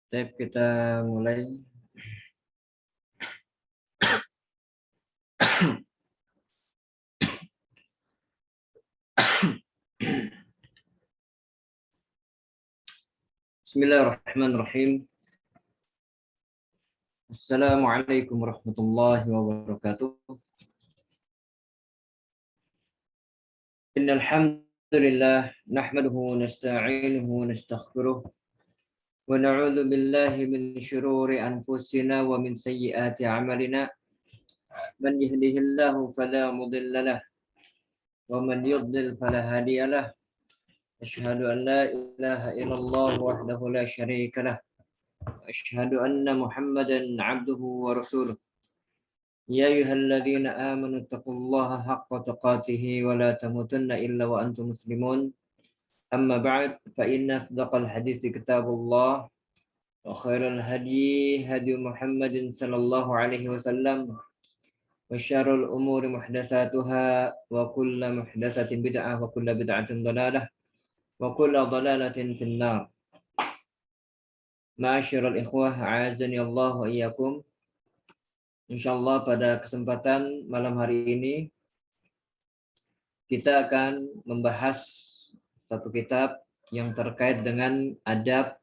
Baik, kita mulai. Bismillahirrahmanirrahim. Assalamualaikum warahmatullahi wabarakatuh. Innal hamdalillah nahmaduhu wa nasta'inuhu wa nastaghfiruh wa na'udzu billahi min shururi anfusina wa min sayyiati a'malina. Man yahdihillahu fala mudilla lahu wa man yudlil fala hadiya lahu. Asyhadu an la ilaha illallah wahdahu la syarika lahu. Asyhadu anna Muhammadan 'abduhu wa rasuluh. Ya ayyuhalladzina amanu taqullaha haqqa tuqatih wa la tamutunna illa wa antum muslimun. Amma ba'd, fa inna asdaqal hadithi kitabullah wa khairal hadi hadi Muhammadin sallallahu alaihi wasallam wa syarrul umuri muhdatsatuha wa kullu muhdatsatin bid'ah wa kullu bid'atin dhalalah wa kullu dhalalatin finnar. Ma'asyiral ikhwah, a'azani Allah wa iyyakum. Insyaallah pada kesempatan malam hari ini kita akan membahas satu kitab yang terkait dengan adab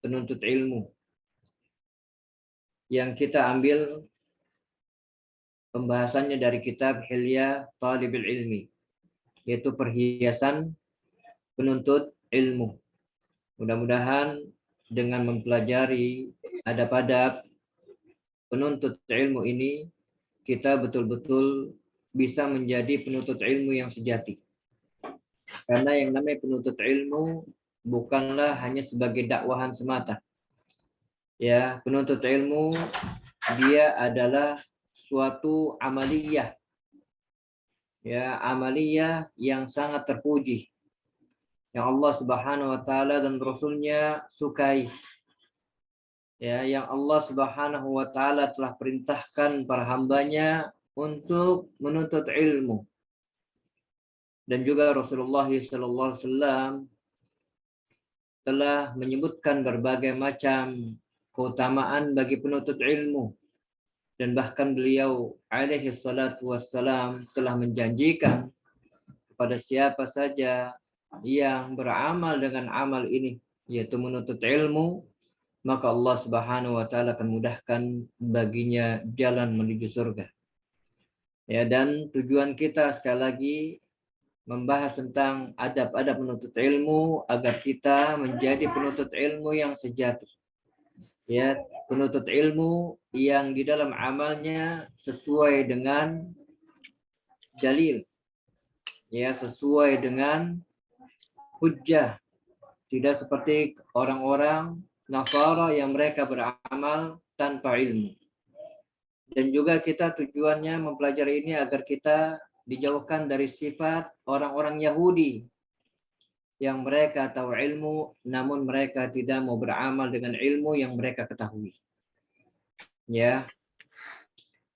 penuntut ilmu, yang kita ambil pembahasannya dari kitab Hilya Thalibul Ilmi, yaitu perhiasan penuntut ilmu. Mudah-mudahan dengan mempelajari adab-adab penuntut ilmu ini, kita betul-betul bisa menjadi penuntut ilmu yang sejati. Karena yang namanya penuntut ilmu bukanlah hanya sebagai dakwahan semata. Ya, penuntut ilmu dia adalah suatu amaliyah. Ya, amaliyah yang sangat terpuji. yang Allah Subhanahu wa taala dan Rasulnya sukai. Ya, yang Allah Subhanahu wa taala telah perintahkan para hambanya untuk menuntut ilmu. Dan juga Rasulullah sallallahu alaihi wasallam telah menyebutkan berbagai macam keutamaan bagi penuntut ilmu, dan bahkan beliau alaihi salatu wassalam telah menjanjikan kepada siapa saja yang beramal dengan amal ini, yaitu menuntut ilmu, maka Allah Subhanahu wa taala akan mudahkan baginya jalan menuju surga. Ya, dan tujuan kita sekali lagi membahas tentang adab-adab menuntut ilmu agar kita menjadi penuntut ilmu yang sejati. Ya, penuntut ilmu yang di dalam amalnya sesuai dengan dalil. Ya, sesuai dengan hujjah. Tidak seperti orang-orang Nasara yang mereka beramal tanpa ilmu. Dan juga kita tujuannya mempelajari ini agar kita dijauhkan dari sifat orang-orang Yahudi yang mereka tahu ilmu namun mereka tidak mau beramal dengan ilmu yang mereka ketahui. Ya.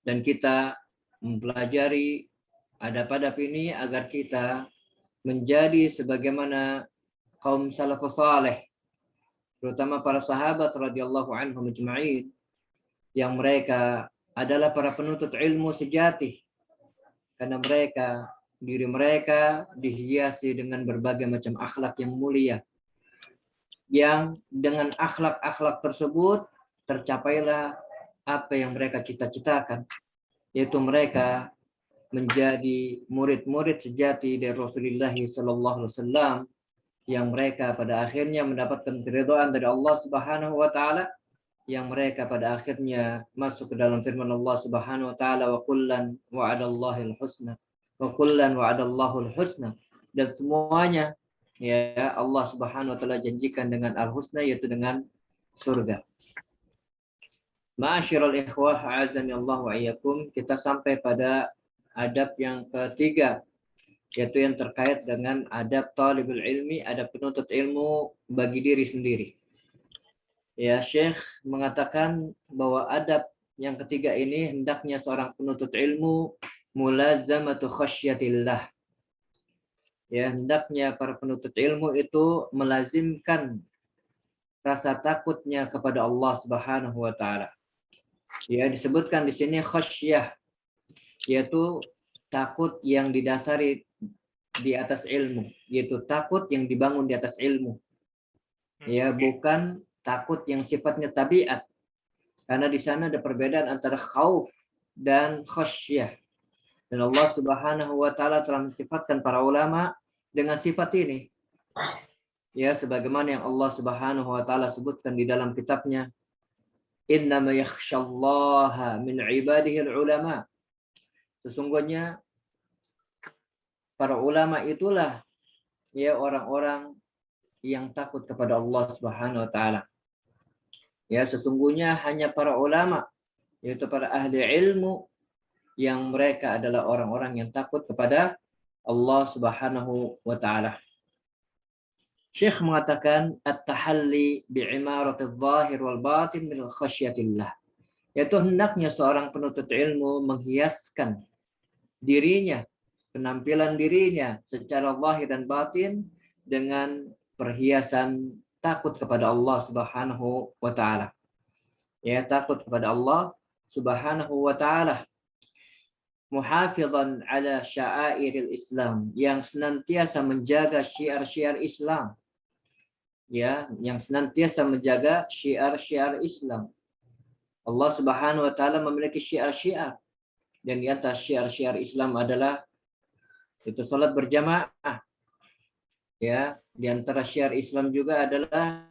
Dan kita mempelajari adab-adab ini agar kita menjadi sebagaimana kaum salafus saleh, terutama para sahabat radhiyallahu anhum ajma'in, yang mereka adalah para penuntut ilmu sejati, karena diri mereka dihiasi dengan berbagai macam akhlak yang mulia, yang dengan akhlak-akhlak tersebut tercapailah apa yang mereka cita-citakan, yaitu mereka menjadi murid-murid sejati dari Rasulullah sallallahu alaihi wasallam, yang mereka pada akhirnya mendapatkan keridhaan dari Allah Subhanahu wa taala, yang mereka pada akhirnya masuk ke dalam firman Allah Subhanahu wa taala, wa kullan wa'adallahul husna wa kullan wa'adallahul husna, dan semuanya ya Allah Subhanahu wa taala janjikan dengan al-husna, yaitu dengan surga. Ma'asyiral ikhwah a'azzani Allah wa iyyakum, kita sampai pada adab yang ketiga, yaitu yang terkait dengan adab talibul ilmi, adab penuntut ilmu bagi diri sendiri. Ya, Syekh mengatakan bahwa adab yang ketiga ini hendaknya seorang penuntut ilmu mulazamatu khasyatillah. Ya, hendaknya para penuntut ilmu itu melazimkan rasa takutnya kepada Allah Subhanahu wa taala. Ya, disebutkan di sini khasyah, yaitu takut yang didasari di atas ilmu, yaitu takut yang dibangun di atas ilmu. Ya, bukan takut yang sifatnya tabiat. Karena di sana ada perbedaan antara khauf dan khasyah. Dan Allah Subhanahu wa taala telah mensifatkan para ulama dengan sifat ini. Ya, sebagaimana yang Allah Subhanahu wa taala sebutkan di dalam kitabnya, innama yakhsyallaha min ibadihi ulama. Sesungguhnya para ulama itulah ya orang-orang yang takut kepada Allah Subhanahu wa taala. Ya, sesungguhnya hanya para ulama, yaitu para ahli ilmu, yang mereka adalah orang-orang yang takut kepada Allah Subhanahu wa taala. Syekh mengatakan at-tahalli bi'imaratidh dhahir wal batin min khasyatillah. Yaitu hendaknya seorang penuntut ilmu menghiaskan dirinya, penampilan dirinya secara zahir dan batin dengan perhiasan takut kepada Allah Subhanahu wa taala. Ya, takut kepada Allah Subhanahu wa taala. Muhafizan ala sya'airil Islam, yang senantiasa menjaga syiar-syiar Islam. Ya, yang senantiasa menjaga syiar-syiar Islam. Allah Subhanahu wa taala memiliki syiar-syiar, dan di atas syiar-syiar Islam adalah itu salat berjamaah. Ya, di antara syiar Islam juga adalah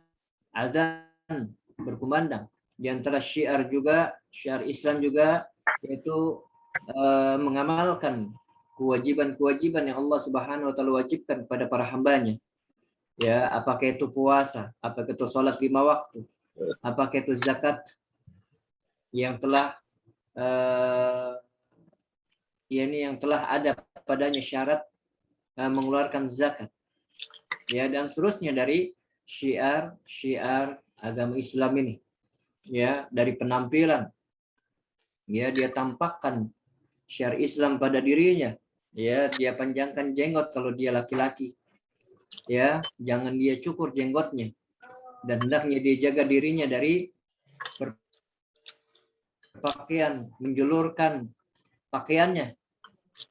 azan berkumandang. Di antara syiar Islam juga yaitu mengamalkan kewajiban-kewajiban yang Allah Subhanahu wa taala wajibkan kepada para hambanya. Ya, apakah itu puasa, apakah itu salat 5 waktu, apakah itu zakat yang telah yang telah ada padanya syarat mengeluarkan zakat. Ya, dan seterusnya dari syiar agama Islam ini. Ya, dari penampilan. Ya, dia tampakkan syiar Islam pada dirinya. Ya, dia panjangkan jenggot kalau dia laki-laki. Ya, jangan dia cukur jenggotnya. Dan hendaknya dia jaga dirinya dari berpakaian, menjulurkan pakaiannya.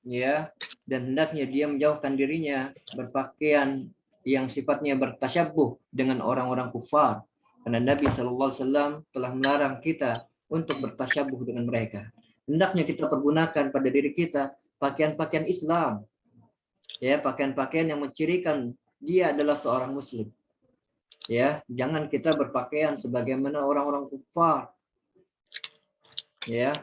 Ya, dan hendaknya dia menjauhkan dirinya berpakaian yang sifatnya bertasyabuh dengan orang-orang kufar. Karena Nabi SAW telah melarang kita untuk bertasyabuh dengan mereka. Hendaknya kita pergunakan pada diri kita pakaian-pakaian Islam. Ya, pakaian-pakaian yang mencirikan dia adalah seorang muslim. Ya, jangan kita berpakaian sebagaimana orang-orang kufar. Ya.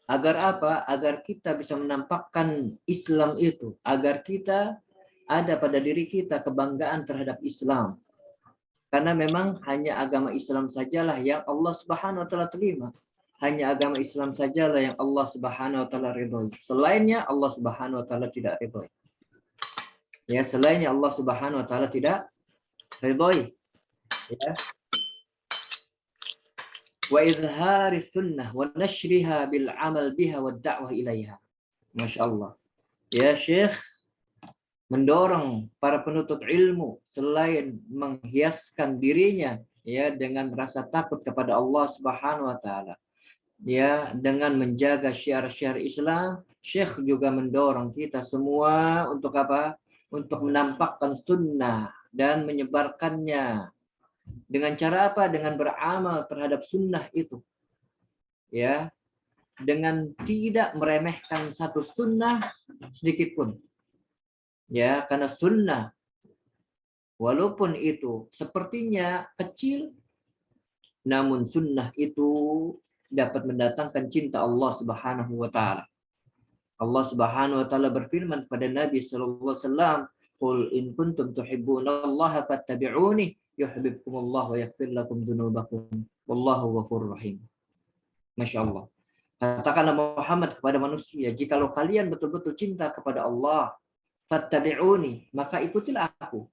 Agar apa? Agar kita bisa menampakkan Islam itu, agar kita ada pada diri kita kebanggaan terhadap Islam. Karena memang hanya agama Islam sajalah yang Allah Subhanahu wa taala terima. Hanya agama Islam sajalah yang Allah Subhanahu wa taala ridhoi. Selainnya Allah Subhanahu wa taala tidak ridhoi. Ya, selainnya Allah Subhanahu wa taala tidak ridhoi. Ya. Wa izhari sunnah wa nashriha bil amal biha wa da'wah ilaiha. Masya Allah. Ya, Syekh mendorong para penuntut ilmu selain menghiaskan dirinya ya dengan rasa takut kepada Allah Subhanahu wa taala. Ya, dengan menjaga syiar-syiar Islam, Syekh juga mendorong kita semua untuk apa? Untuk menampakkan sunnah dan menyebarkannya. Dengan cara apa? Dengan beramal terhadap sunnah itu. Ya, dengan tidak meremehkan satu sunnah sedikit pun. Ya, karena sunnah walaupun itu sepertinya kecil, namun sunnah itu dapat mendatangkan cinta Allah Subhanahu wa taala. Allah Subhanahu wa taala berfirman kepada Nabi sallallahu alaihi wasallam, "Qul in kuntum tuhibbunallaha fattabi'uni yuhibbukumullah wa yaghfir lakum dzunubakum wallahu ghafurur rahim." Masya Allah. Katakanlah Muhammad kepada manusia, jikalau kalian betul-betul cinta kepada Allah, fattabi'uni, maka ikutilah aku.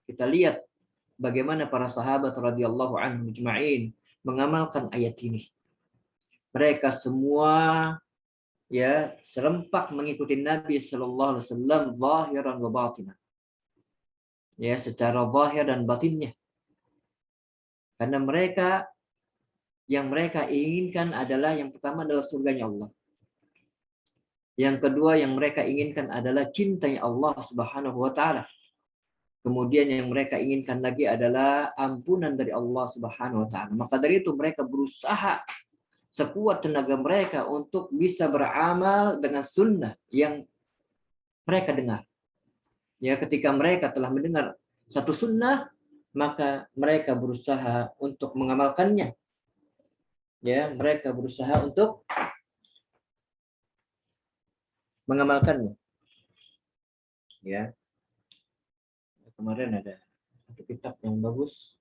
Kita lihat bagaimana para sahabat radhiyallahu anhum ajma'in mengamalkan ayat ini. Mereka semua ya serempak mengikuti Nabi sallallahu alaihi wasallam zahiran wa batinan. Ya, secara zahir dan batinnya. Karena yang mereka inginkan adalah yang pertama adalah surganya Allah. Yang kedua yang mereka inginkan adalah cintanya Allah Subhanahu wa taala. Kemudian yang mereka inginkan lagi adalah ampunan dari Allah Subhanahu wa taala. Maka dari itu mereka berusaha sekuat tenaga mereka untuk bisa beramal dengan sunnah yang mereka dengar. Ya, ketika mereka telah mendengar satu sunnah, maka mereka berusaha untuk mengamalkannya. Ya, mereka berusaha untuk mengamalkannya. Ya. Kemarin ada satu kitab yang bagus.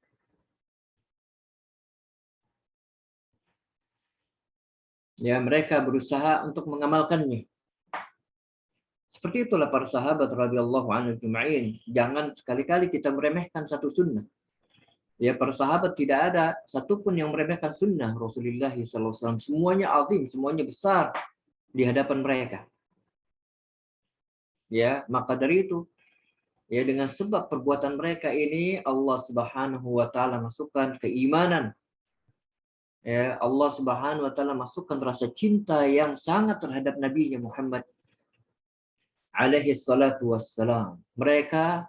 Ya, mereka berusaha untuk mengamalkannya. Seperti itulah para sahabat radhiyallahu anhum ajma'in. Jangan sekali-kali kita meremehkan satu sunnah. Ya, para sahabat tidak ada satupun yang meremehkan sunnah Rasulullah SAW. Semuanya azim, semuanya besar di hadapan mereka. Ya, maka dari itu, ya dengan sebab perbuatan mereka ini Allah Subhanahu wa taala masukkan keimanan. Ya, Allah Subhanahu wa taala masukkan rasa cinta yang sangat terhadap Nabi Muhammad alaihi salatu wassalam. Mereka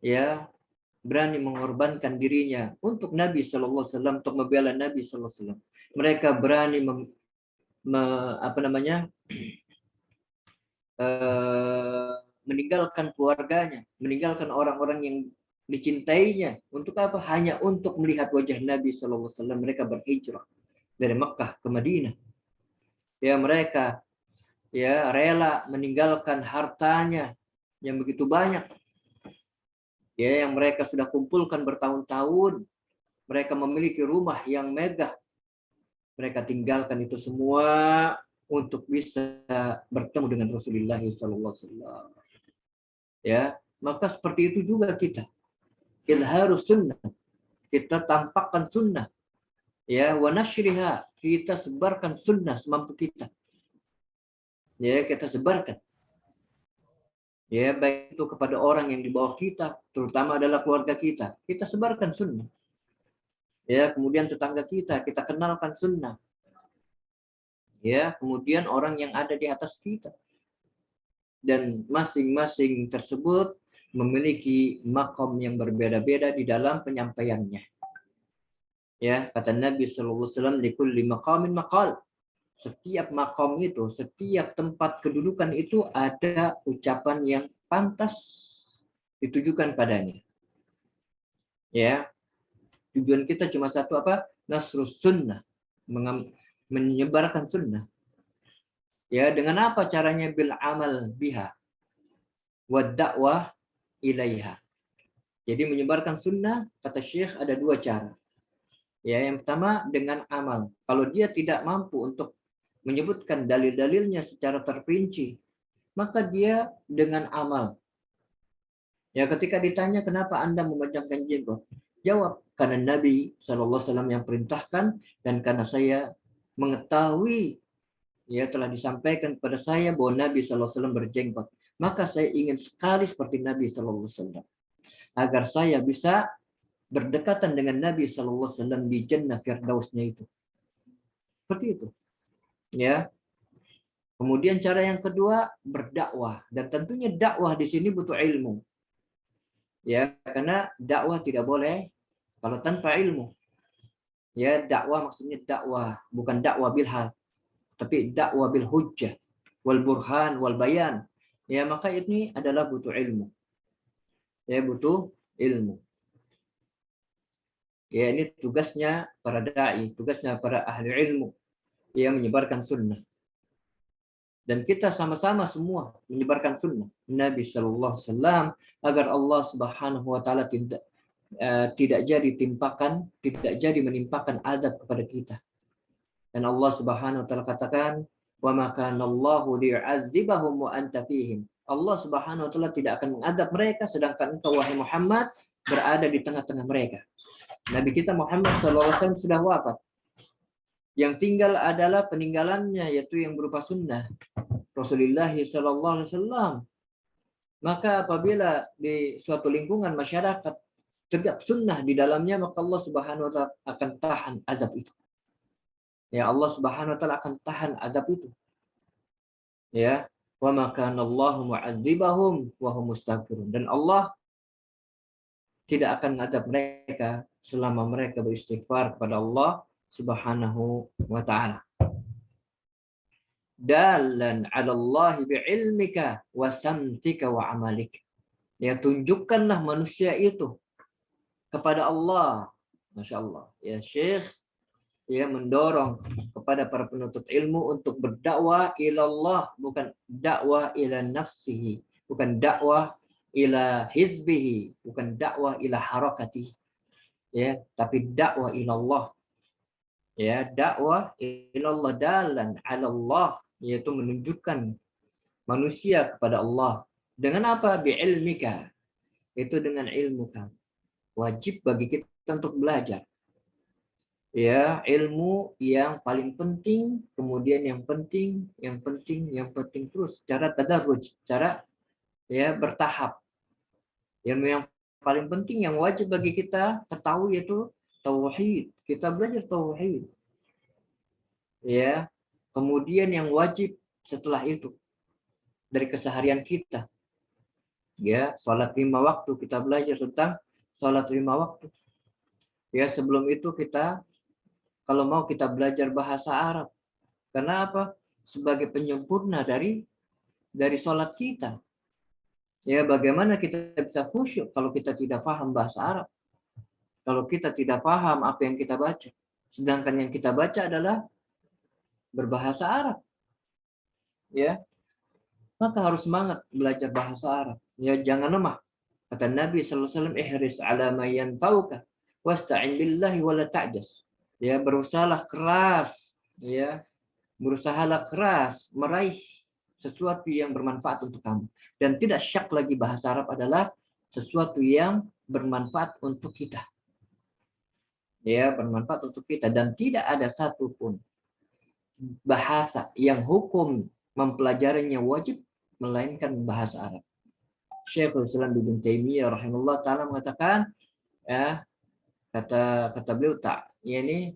ya berani mengorbankan dirinya untuk Nabi sallallahu alaihi wasallam, untuk membela Nabi sallallahu alaihi wasallam. Mereka berani meninggalkan keluarganya, meninggalkan orang-orang yang dicintainya. Untuk apa? Hanya untuk melihat wajah Nabi sallallahu alaihi wasallam. Mereka berhijrah dari Mekkah ke Madinah. Ya, mereka ya rela meninggalkan hartanya yang begitu banyak. Ya, yang mereka sudah kumpulkan bertahun-tahun. Mereka memiliki rumah yang megah. Mereka tinggalkan itu semua untuk bisa bertemu dengan Rasulullah sallallahu alaihi wasallam. Ya, maka seperti itu juga kita. Izharus sunnah, kita tampakkan sunnah. Ya, wa nashriha, kita sebarkan sunnah semampu kita. Ya, kita sebarkan. Ya, baik itu kepada orang yang di bawah kita, terutama adalah keluarga kita. Kita sebarkan sunnah. Ya, kemudian tetangga kita kenalkan sunnah. Ya, kemudian orang yang ada di atas kita. Dan masing-masing tersebut memiliki makom yang berbeda-beda di dalam penyampaiannya. Ya, kata Nabi sallallahu alaihi wasallam, likulli maqamin maqal. Setiap makom itu, setiap tempat kedudukan itu ada ucapan yang pantas ditujukan padanya. Ya, tujuan kita cuma satu apa? Nasrus sunnah, menyebarkan sunnah. Ya, dengan apa caranya? Bil amal biha wa da'wah ilaiha. Jadi menyebarkan sunnah, kata Syekh, ada dua cara. Ya, yang pertama dengan amal. Kalau dia tidak mampu untuk menyebutkan dalil-dalilnya secara terperinci, maka dia dengan amal. Ya, ketika ditanya kenapa Anda memanjangkan jenggot, jawab karena Nabi SAW yang perintahkan dan karena saya mengetahui ya telah disampaikan kepada saya bahwa Nabi SAW berjenggot, maka saya ingin sekali seperti Nabi SAW agar saya bisa berdekatan dengan Nabi SAW di Jannah Firdausnya itu. Seperti itu. Ya. Kemudian cara yang kedua berdakwah, dan tentunya dakwah di sini butuh ilmu. Ya, karena dakwah tidak boleh kalau tanpa ilmu. Ya, dakwah maksudnya dakwah bukan dakwah bil hal, tapi dakwah bil hujjah wal burhan wal bayan. Ya, maka ini adalah butuh ilmu. Ya, butuh ilmu. Ya, ini tugasnya para dai, tugasnya para ahli ilmu yang menyebarkan sunnah. Dan kita sama-sama semua menyebarkan sunnah Nabi Shallallahu Alaihi Wasallam agar Allah Subhanahu Wa Taala tidak jadi menimpakan azab kepada kita. Dan Allah Subhanahu Wa Taala katakan, wa makanallahu li'adzibahum wa anta fihim. Allah Subhanahu Wa Taala tidak akan mengadab mereka sedangkan engkau wahai Muhammad berada di tengah-tengah mereka. Nabi kita Muhammad Shallallahu Alaihi Wasallam sudah wafat. Yang tinggal adalah peninggalannya, yaitu yang berupa sunnah Rasulullah Sallallahu Alaihi Wasallam. Maka apabila di suatu lingkungan masyarakat tegak sunnah di dalamnya, maka Allah Subhanahu Wa Taala akan tahan azab itu. Ya, Allah Subhanahu Wa Taala akan tahan azab itu. Ya, wa makanallahu mu'adzibahum wa hum mustaghfirun. Dan Allah tidak akan mengadab mereka selama mereka beristighfar kepada Allah Subhanahu wa Ta'ala. Dalan 'ala Allah bi'ilmika wa samtika wa amalik. Ya, tunjukkanlah manusia itu kepada Allah. Masya Allah. Ya, Syekh ya mendorong kepada para penuntut ilmu untuk berdakwah ilallah, bukan dakwah ila nafsihi, bukan dakwah ila hizbihi, bukan dakwah ila harakatihi. Ya, tapi dakwah ilallah. Ya, dakwah ilallah dalan 'ala Allah, yaitu menunjukkan manusia kepada Allah. Dengan apa? Bi'ilmika. Itu dengan ilmu kamu. Wajib bagi kita untuk belajar. Ya, ilmu yang paling penting, kemudian yang penting terus secara tadarruj, secara ya bertahap. Ilmu yang paling penting yang wajib bagi kita ketahui itu tauhid. Kita belajar tauhid. Ya. Kemudian yang wajib setelah itu dari keseharian kita. Ya, salat 5 waktu, kita belajar tentang salat 5 waktu. Ya, sebelum itu kita kalau mau kita belajar bahasa Arab. Kenapa? Sebagai penyempurna dari salat kita. Ya, bagaimana kita bisa khusyuk kalau kita tidak paham bahasa Arab? Kalau kita tidak paham apa yang kita baca. Sedangkan yang kita baca adalah berbahasa Arab. Ya. Maka harus semangat belajar bahasa Arab. Ya, jangan lemah. Kata Nabi sallallahu alaihi wasallam, ihris 'ala ma yanfa'uka wasta'in billahi wa la ta'jas. Ya, berusahalah keras, ya. Berusahalah keras meraih sesuatu yang bermanfaat untuk kamu. Dan tidak syak lagi bahasa Arab adalah sesuatu yang bermanfaat untuk kita. Ya, bermanfaat untuk kita. Dan tidak ada satupun bahasa yang hukum mempelajarinya wajib melainkan bahasa Arab. Syekhul Islam Ibnu Taimiyah rahimahullah taala mengatakan, ya, kata beliau, ini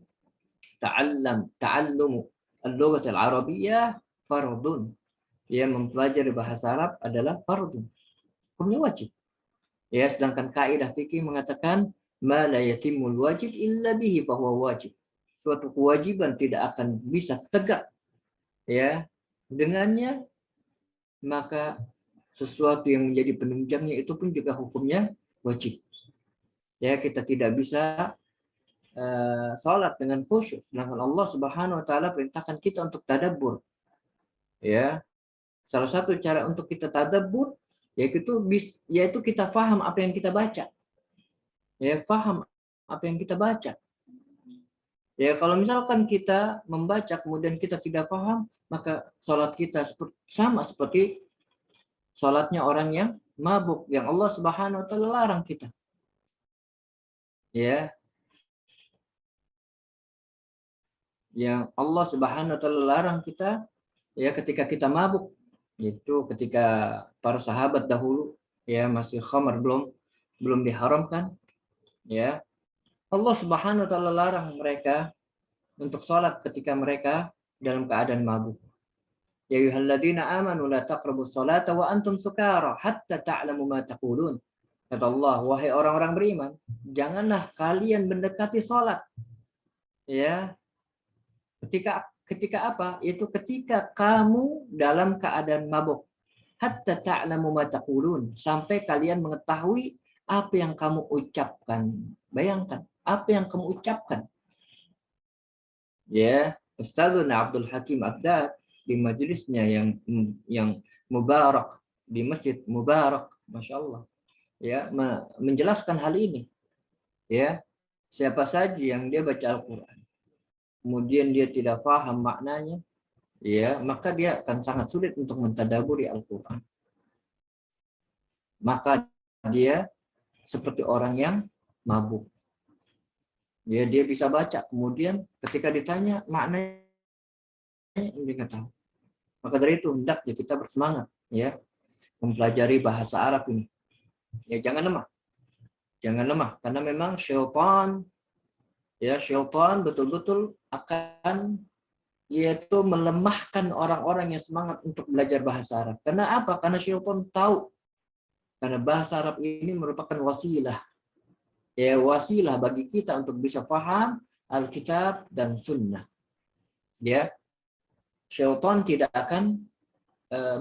ta'allumu al-lughat al-arabiyyah fardun. Ya, mempelajari bahasa Arab adalah fardun, hukumnya wajib. Ya, sedangkan kaidah fikih mengatakan ma la yatimul wajib illa bihi fahuwa wajib. Suatu kewajiban tidak akan bisa tegak ya dengannya, maka sesuatu yang menjadi penunjangnya itu pun juga hukumnya wajib. Ya, kita tidak bisa salat dengan khusyuk, sedangkan Allah Subhanahu wa taala perintahkan kita untuk tadabbur. Ya, salah satu cara untuk kita tadabbur yaitu kita paham apa yang kita baca. Ya, paham apa yang kita baca. Ya, kalau misalkan kita membaca kemudian kita tidak paham, maka salat kita sama seperti salatnya orang yang mabuk, yang Allah Subhanahu wa taala larang kita. Ya, yang Allah Subhanahu wa taala larang kita ya ketika kita mabuk. Itu ketika para sahabat dahulu ya masih khamar belum diharamkan, ya. Allah Subhanahu wa taala larang mereka untuk salat ketika mereka dalam keadaan mabuk. Ya ayyuhalladzina amanu la taqrabus salata wa antum sukara hatta ta'lamu ma taqulun. Kata Allah, wahai orang-orang beriman, janganlah kalian mendekati salat. Ya. Ketika apa? Itu ketika kamu dalam keadaan mabuk. Hatta ta'lamu ma taqulun, sampai kalian mengetahui apa yang kamu ucapkan. Bayangkan, apa yang kamu ucapkan. Ya, Ustazuna Abdul Hakim Abdad di majelisnya yang mubarak di Masjid Mubarak, Masya Allah, ya, menjelaskan hal ini. Ya, siapa saja yang dia baca Al-Quran, kemudian dia tidak paham maknanya, ya, maka dia akan sangat sulit untuk mentadaburi Al-Quran. Maka dia seperti orang yang mabuk. Ya, dia bisa baca, kemudian ketika ditanya maknanya dia nggak tahu. Maka dari itu hendaknya kita bersemangat ya mempelajari bahasa Arab ini. Ya, jangan lemah karena memang syaitan betul-betul akan yaitu melemahkan orang-orang yang semangat untuk belajar bahasa Arab. Karena apa? Karena syaitan tahu karena bahasa Arab ini merupakan wasilah. Ya, wasilah bagi kita untuk bisa paham Alkitab dan Sunnah. Ya, syaitan tidak akan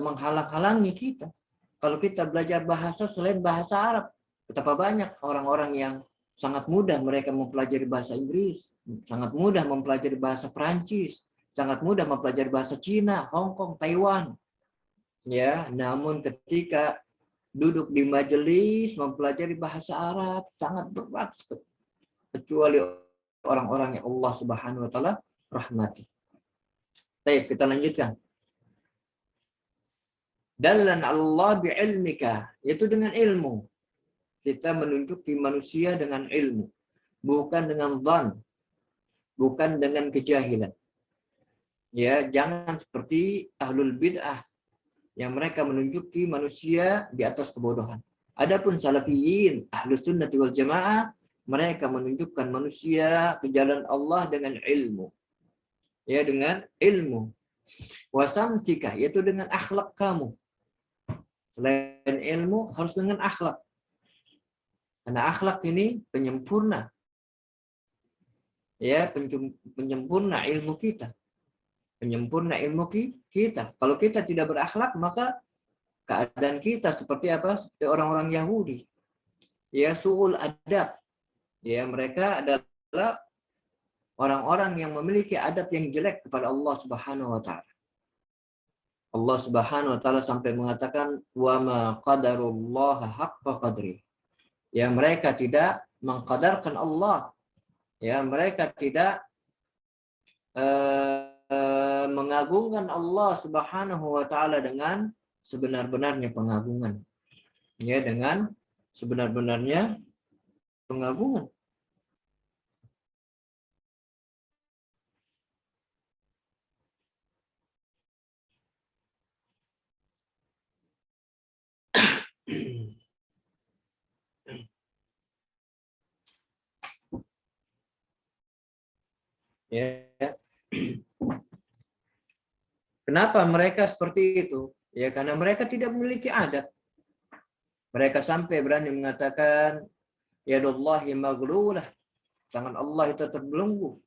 menghalang-halangi kita kalau kita belajar bahasa selain bahasa Arab. Betapa banyak orang-orang yang sangat mudah mereka mempelajari bahasa Inggris, sangat mudah mempelajari bahasa Perancis, sangat mudah mempelajari bahasa Cina, Hong Kong, Taiwan. Ya, namun ketika duduk di majelis mempelajari bahasa Arab sangat berat sekali. Kecuali orang-orang yang Allah Subhanahu wa taala rahmati. Baik, kita lanjutkan. Dallan Allah bi'ilmika, yaitu dengan ilmu. Kita menunjuki manusia dengan ilmu, bukan dengan dhan, bukan dengan kejahilan. Ya, jangan seperti ahlul bid'ah yang mereka menunjuki manusia di atas kebodohan. Adapun salafiyin, ahlus sunnati wal jamaah, mereka menunjukkan manusia ke jalan Allah dengan ilmu. Ya, dengan ilmu. Wasamtika, yaitu dengan akhlak kamu. Selain ilmu, harus dengan akhlak. Karena akhlak ini penyempurna. Ya, penyempurna ilmu kita. Penyempurna ilmu kita. Kalau kita tidak berakhlak, maka keadaan kita seperti apa? Seperti orang-orang Yahudi. Ya, su'ul adab. Ya, mereka adalah orang-orang yang memiliki adab yang jelek kepada Allah Subhanahu wa taala. Allah Subhanahu wa taala sampai mengatakan wa ma qadarullaha haqqa qadri. Ya, mereka tidak mengqadarkan Allah. Ya, mereka tidak mengagungkan Allah Subhanahu wa taala dengan sebenar-benarnya pengagungan. Ya, dengan sebenar-benarnya pengagungan. Ya. Kenapa mereka seperti itu? Ya, karena mereka tidak memiliki adab. Mereka sampai berani mengatakan, yadullahi maghlulah, tangan Allah itu terbelenggu.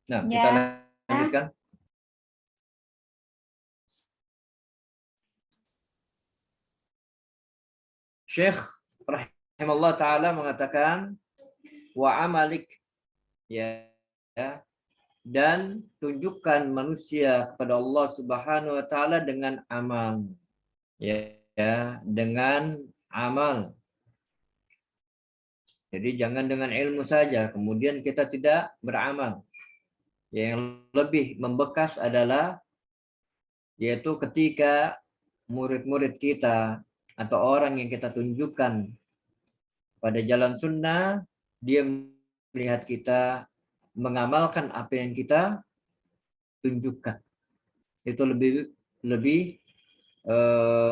Nah, kita lanjutkan. Syekh rahimahullah taala mengatakan wa amalik, ya, dan tunjukkan manusia kepada Allah Subhanahu wa taala dengan amal. Ya, dengan amal. Jadi jangan dengan ilmu saja kemudian kita tidak beramal. Yang lebih membekas adalah yaitu ketika murid-murid kita atau orang yang kita tunjukkan pada jalan sunnah, dia melihat kita mengamalkan apa yang kita tunjukkan. Itu lebih lebih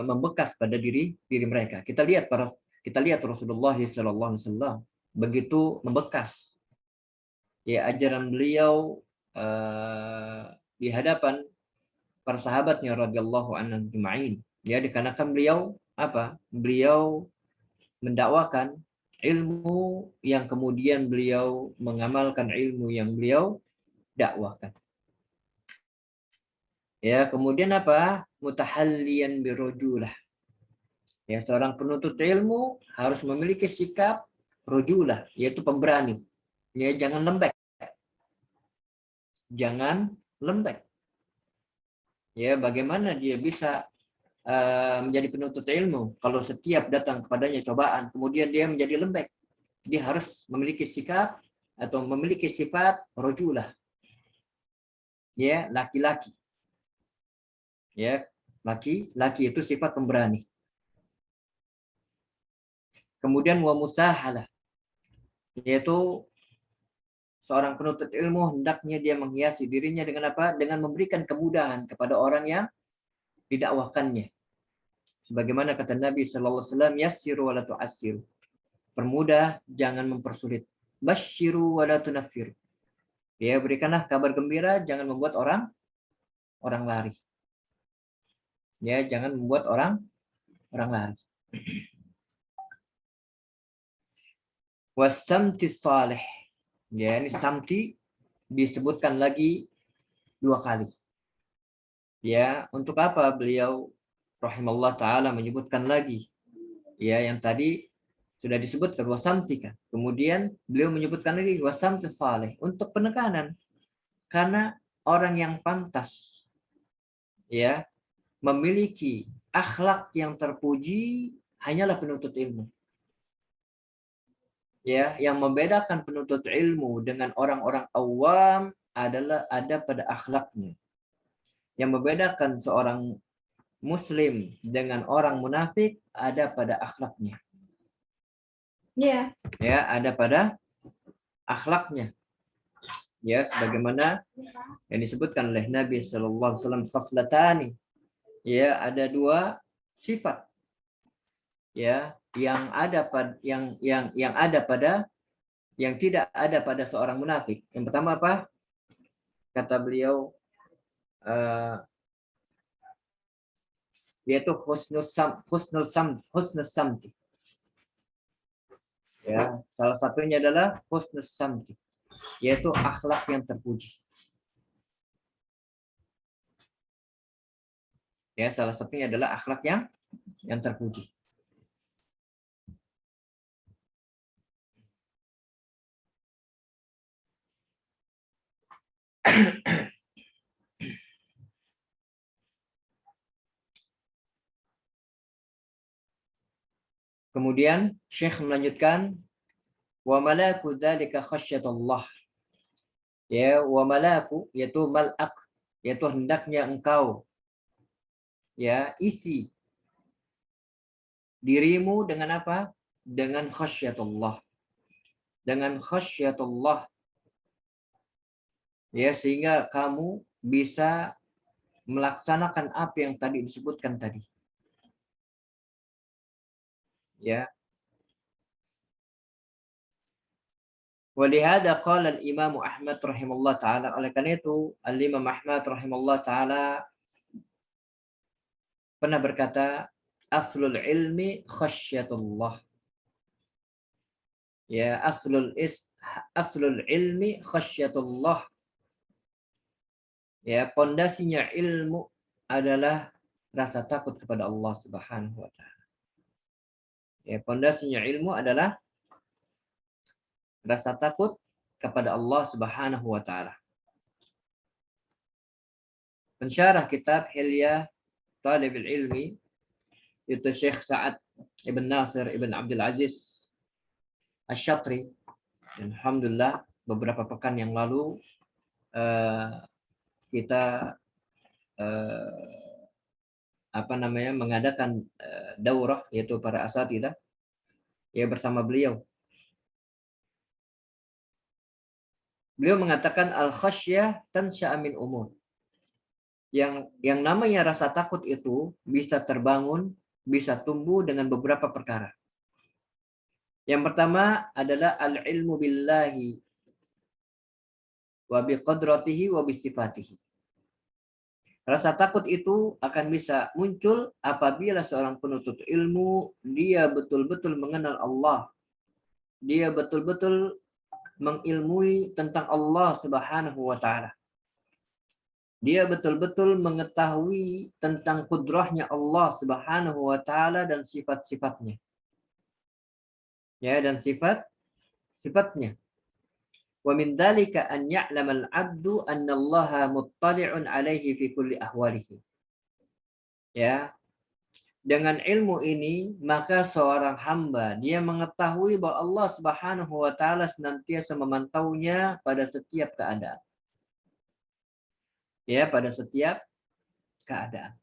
membekas pada diri mereka. Kita lihat Rasulullah SAW begitu membekas ya ajaran beliau di hadapan para sahabatnya radhiyallahu anhum ajma'in. Ya, dikarenakan beliau apa? Beliau mendakwakan ilmu yang kemudian beliau mengamalkan ilmu yang beliau dakwakan. Ya, kemudian apa? Mutahalliyan birujulah. Ya, seorang penuntut ilmu harus memiliki sikap rujulah, yaitu pemberani. Ya, jangan lembek. Jangan lembek. Ya, bagaimana dia bisa menjadi penuntut ilmu kalau setiap datang kepadanya cobaan, kemudian dia menjadi lembek? Dia harus memiliki sikap atau memiliki sifat rujulah. Ya, laki-laki. Ya, laki-laki itu sifat pemberani. Kemudian wa musahalah. Yaitu seorang penuntut ilmu hendaknya dia menghiasi dirinya dengan apa? Dengan memberikan kemudahan kepada orang yang didakwahkannya. Sebagaimana kata Nabi sallallahu alaihi wasallam, yassiru wa la tu'assiru. Permudah, jangan mempersulit. Basyiru wa la tunaffiru. Ya, berikanlah kabar gembira, jangan membuat orang lari. Ya, jangan membuat orang lari. Wasamti salih. Ya, ini samti disebutkan lagi 2 kali. Ya, untuk apa beliau rahimallahu taala menyebutkan lagi? Ya, yang tadi sudah disebutkan wasamti kan. Kemudian beliau menyebutkan lagi wasamti salih untuk penekanan. Karena orang yang pantas ya memiliki akhlak yang terpuji hanyalah penuntut ilmu. Ya, yang membedakan penuntut ilmu dengan orang-orang awam adalah ada pada akhlaknya. Yang membedakan seorang muslim dengan orang munafik ada pada akhlaknya. Ya, ada pada akhlaknya. Ya, sebagaimana yang disebutkan oleh Nabi sallallahu alaihi wasallam khaslatani. Ya, ada 2 sifat. Ya, yang tidak ada pada seorang munafik. Yang pertama apa? Kata beliau yaitu husnul samti. Ya, salah satunya adalah husnul samti, yaitu akhlak yang terpuji. Ya, salah satunya adalah akhlak yang terpuji. Kemudian Syekh melanjutkan wa malaku dzalika khasyatullah. Ya, wa malaku yaitu malak, yaitu hendaknya engkau ya isi dirimu dengan apa? Dengan khasyatullah. Dengan khasyatullah. Ya, sehingga kamu bisa melaksanakan apa yang tadi disebutkan tadi. Ya. Walihada qala al-Imam Ahmad rahimahullah taala, oleh karena itu Al-Imam Ahmad rahimahullah taala pernah berkata aslul ilmi khasyatullah. Ya, aslul ilmi khasyatullah. Ya, pondasinya ilmu adalah rasa takut kepada Allah Subhanahu wa taala. Ya, pondasinya ilmu adalah rasa takut kepada Allah Subhanahu wa taala. Pensyarah kitab Hilyah Talibul Ilmi itu Syekh Sa'ad Ibn Nasir Ibn Abdul Aziz Asy-Syatri. Alhamdulillah beberapa pekan yang lalu kita mengadakan daurah yaitu para asatidzah ya bersama beliau. Beliau mengatakan al-khasyah tansya'a min umur. Yang namanya rasa takut itu bisa terbangun, bisa tumbuh dengan beberapa perkara. Yang pertama adalah al-ilmu billahi wa biqadratihi wa bisifatihi. Rasa takut itu akan bisa muncul apabila seorang penuntut ilmu dia betul-betul mengenal Allah. Dia betul-betul mengilmui tentang Allah Subhanahu wa taala. Dia betul-betul mengetahui tentang kudrahnya Allah Subhanahu wa taala dan sifat-sifatnya. Ya, dan sifat-sifatnya. Wa min dzalika an ya'lama al-'abdu anna Allah muttali'un 'alaihi fi kulli ahwalihi. Ya. Dengan ilmu ini maka seorang hamba dia mengetahui bahwa Allah Subhanahu wa taala senantiasa memantaunya pada setiap keadaan. Ya, pada setiap keadaan.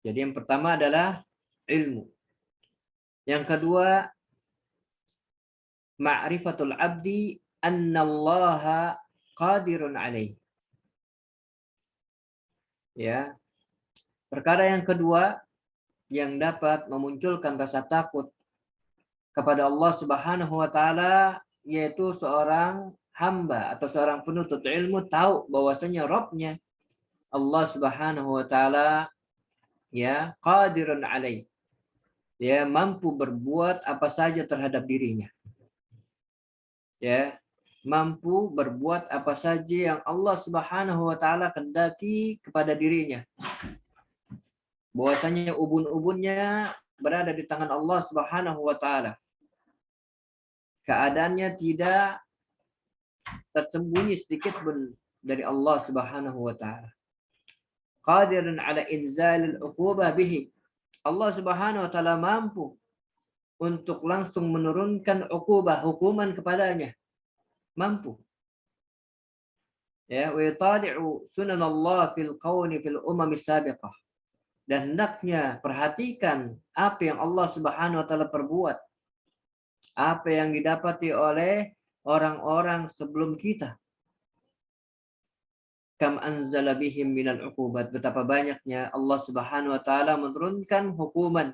Jadi yang pertama adalah ilmu. Yang kedua ma'rifatul abdi annallaha qadirun alaih. Ya, perkara yang kedua yang dapat memunculkan rasa takut kepada Allah Subhanahu wa taala, yaitu seorang hamba atau seorang penuntut ilmu tahu bahwasanya Rabb-nya Allah Subhanahu wa taala ya qadirun alaih. Ya, mampu berbuat apa saja terhadap dirinya. Ya, mampu berbuat apa saja yang Allah Subhanahu wa taala kehendaki kepada dirinya. Bahwasanya ubun-ubunnya berada di tangan Allah Subhanahu wa taala. Keadaannya tidak tersembunyi sedikit pun dari Allah Subhanahu wa taala. Qadirun ala inzalil uqubah bihi. Allah Subhanahu wa taala mampu untuk langsung menurunkan uqubah, hukuman kepadanya. Mampu. Ya, wa yatadi'u sunan Allah fil qawni fil sabiqah. Dan hendaknya perhatikan apa yang Allah Subhanahu wa taala perbuat. Apa yang didapati oleh orang-orang sebelum kita. Kam anzala bihim minal uqubat, betapa banyaknya Allah Subhanahu wa taala menurunkan hukuman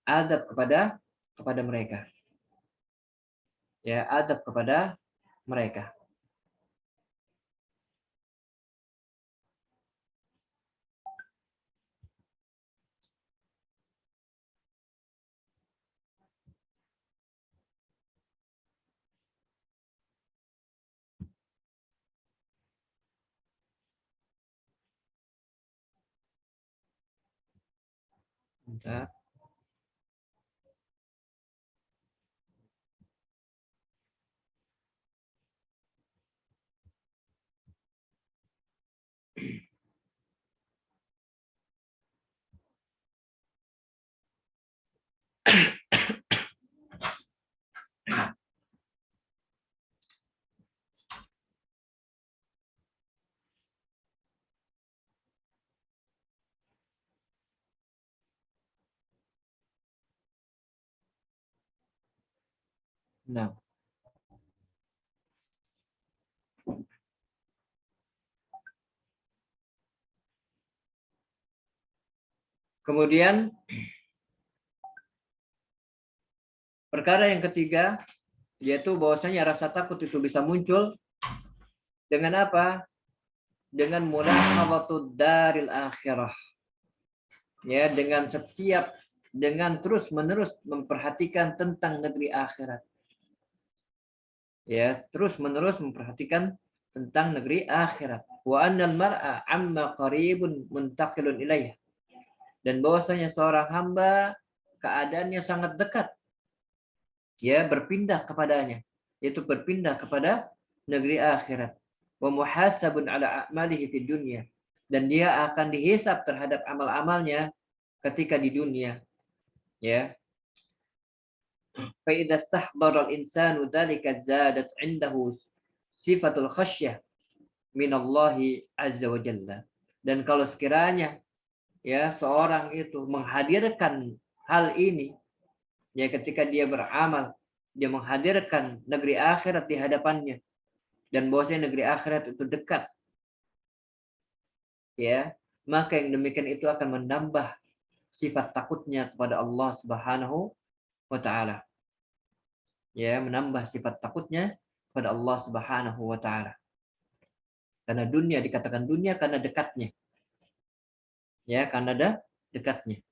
adab kepada mereka. Ya, adab kepada mereka. Bentar. Nah, kemudian perkara yang ketiga yaitu bahwasanya rasa takut itu bisa muncul dengan apa? Dengan mulahadzatud daril akhirah. Ya, dengan terus-menerus memperhatikan tentang negeri akhirat. Ya, terus-menerus memperhatikan tentang negeri akhirat. Wa annal mar'a amma qaribun muntaqilun ilaih. Dan bahwasanya seorang hamba keadaannya sangat dekat. Ya, berpindah kepadanya, yaitu berpindah kepada negeri akhirat. Wa muhasabun ala a'malihi fid dunya. Dan dia akan dihisab terhadap amal-amalnya ketika di dunia. Ya. Fa idza istahdara al-insanu dzalika zadat 'indahu sifatul khasyah minallahi azza wa jalla. Dan kalau sekiranya ya seorang itu menghadirkan hal ini ya ketika dia beramal, dia menghadirkan negeri akhirat di hadapannya dan bahwasanya negeri akhirat itu dekat. Ya, maka yang demikian itu akan menambah sifat takutnya kepada Allah Subhanahu wa taala. Ya, menambah sifat takutnya kepada Allah Subhanahu wa taala. Karena dunia dikatakan dunia karena dekatnya. Ya, karena ada dekatnya.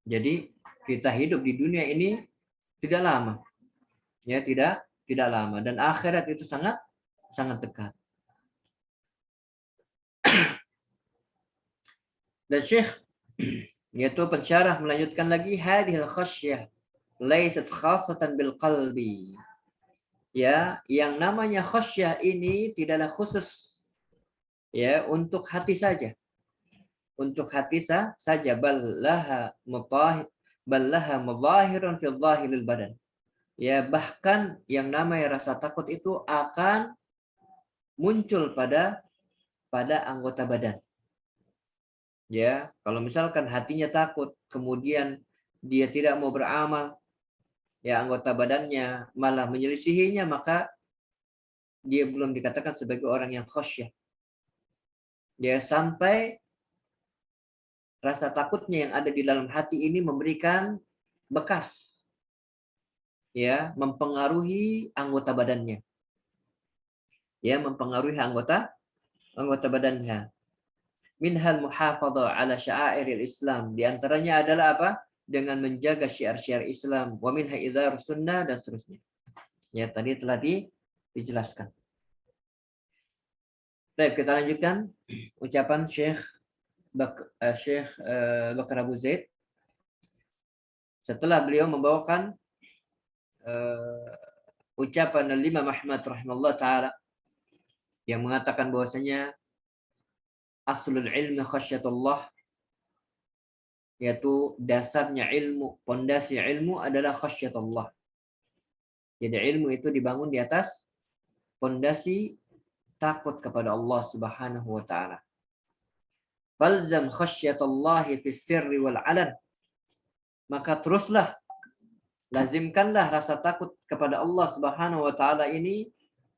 Jadi kita hidup di dunia ini tidak lama. Ya, tidak lama dan akhirat itu sangat dekat. Dan Syekh yaitu pensyarah melanjutkan lagi hadhil khasyah laysat khassatan bil qalbi. Ya, yang namanya khasyah ini tidaklah khusus ya untuk hati saja. Untuk hati saja ballaha mudahirun fi dhahiril badan. Ya, bahkan yang namanya rasa takut itu akan muncul pada anggota badan. Ya, kalau misalkan hatinya takut, kemudian dia tidak mau beramal, ya anggota badannya malah menyelisihinya, maka dia belum dikatakan sebagai orang yang khasyah. Dia sampai rasa takutnya yang ada di dalam hati ini memberikan bekas, ya, mempengaruhi anggota badannya, ya, mempengaruhi anggota badannya. Minhal muhafadhah ala sya'airil Islam. Di antaranya adalah apa? Dengan menjaga syiar-syiar Islam. Wa minha idhar sunnah, dan seterusnya. Ya, tadi telah dijelaskan. Baik, kita lanjutkan ucapan Syekh Bakar Abu Zaid. Setelah beliau membawakan ucapan Al-Imam Ahmad rahimahullah ta'ala yang mengatakan bahwasanya aslul ilmi khasyatullah, yaitu dasarnya ilmu, pondasi ilmu adalah khasyatullah. Jadi ilmu itu dibangun di atas pondasi takut kepada Allah Subhanahu wa taala. Falzam khasyatallahi fis sirri wal alan. Maka teruslah, lazimkanlah rasa takut kepada Allah Subhanahu wa taala ini,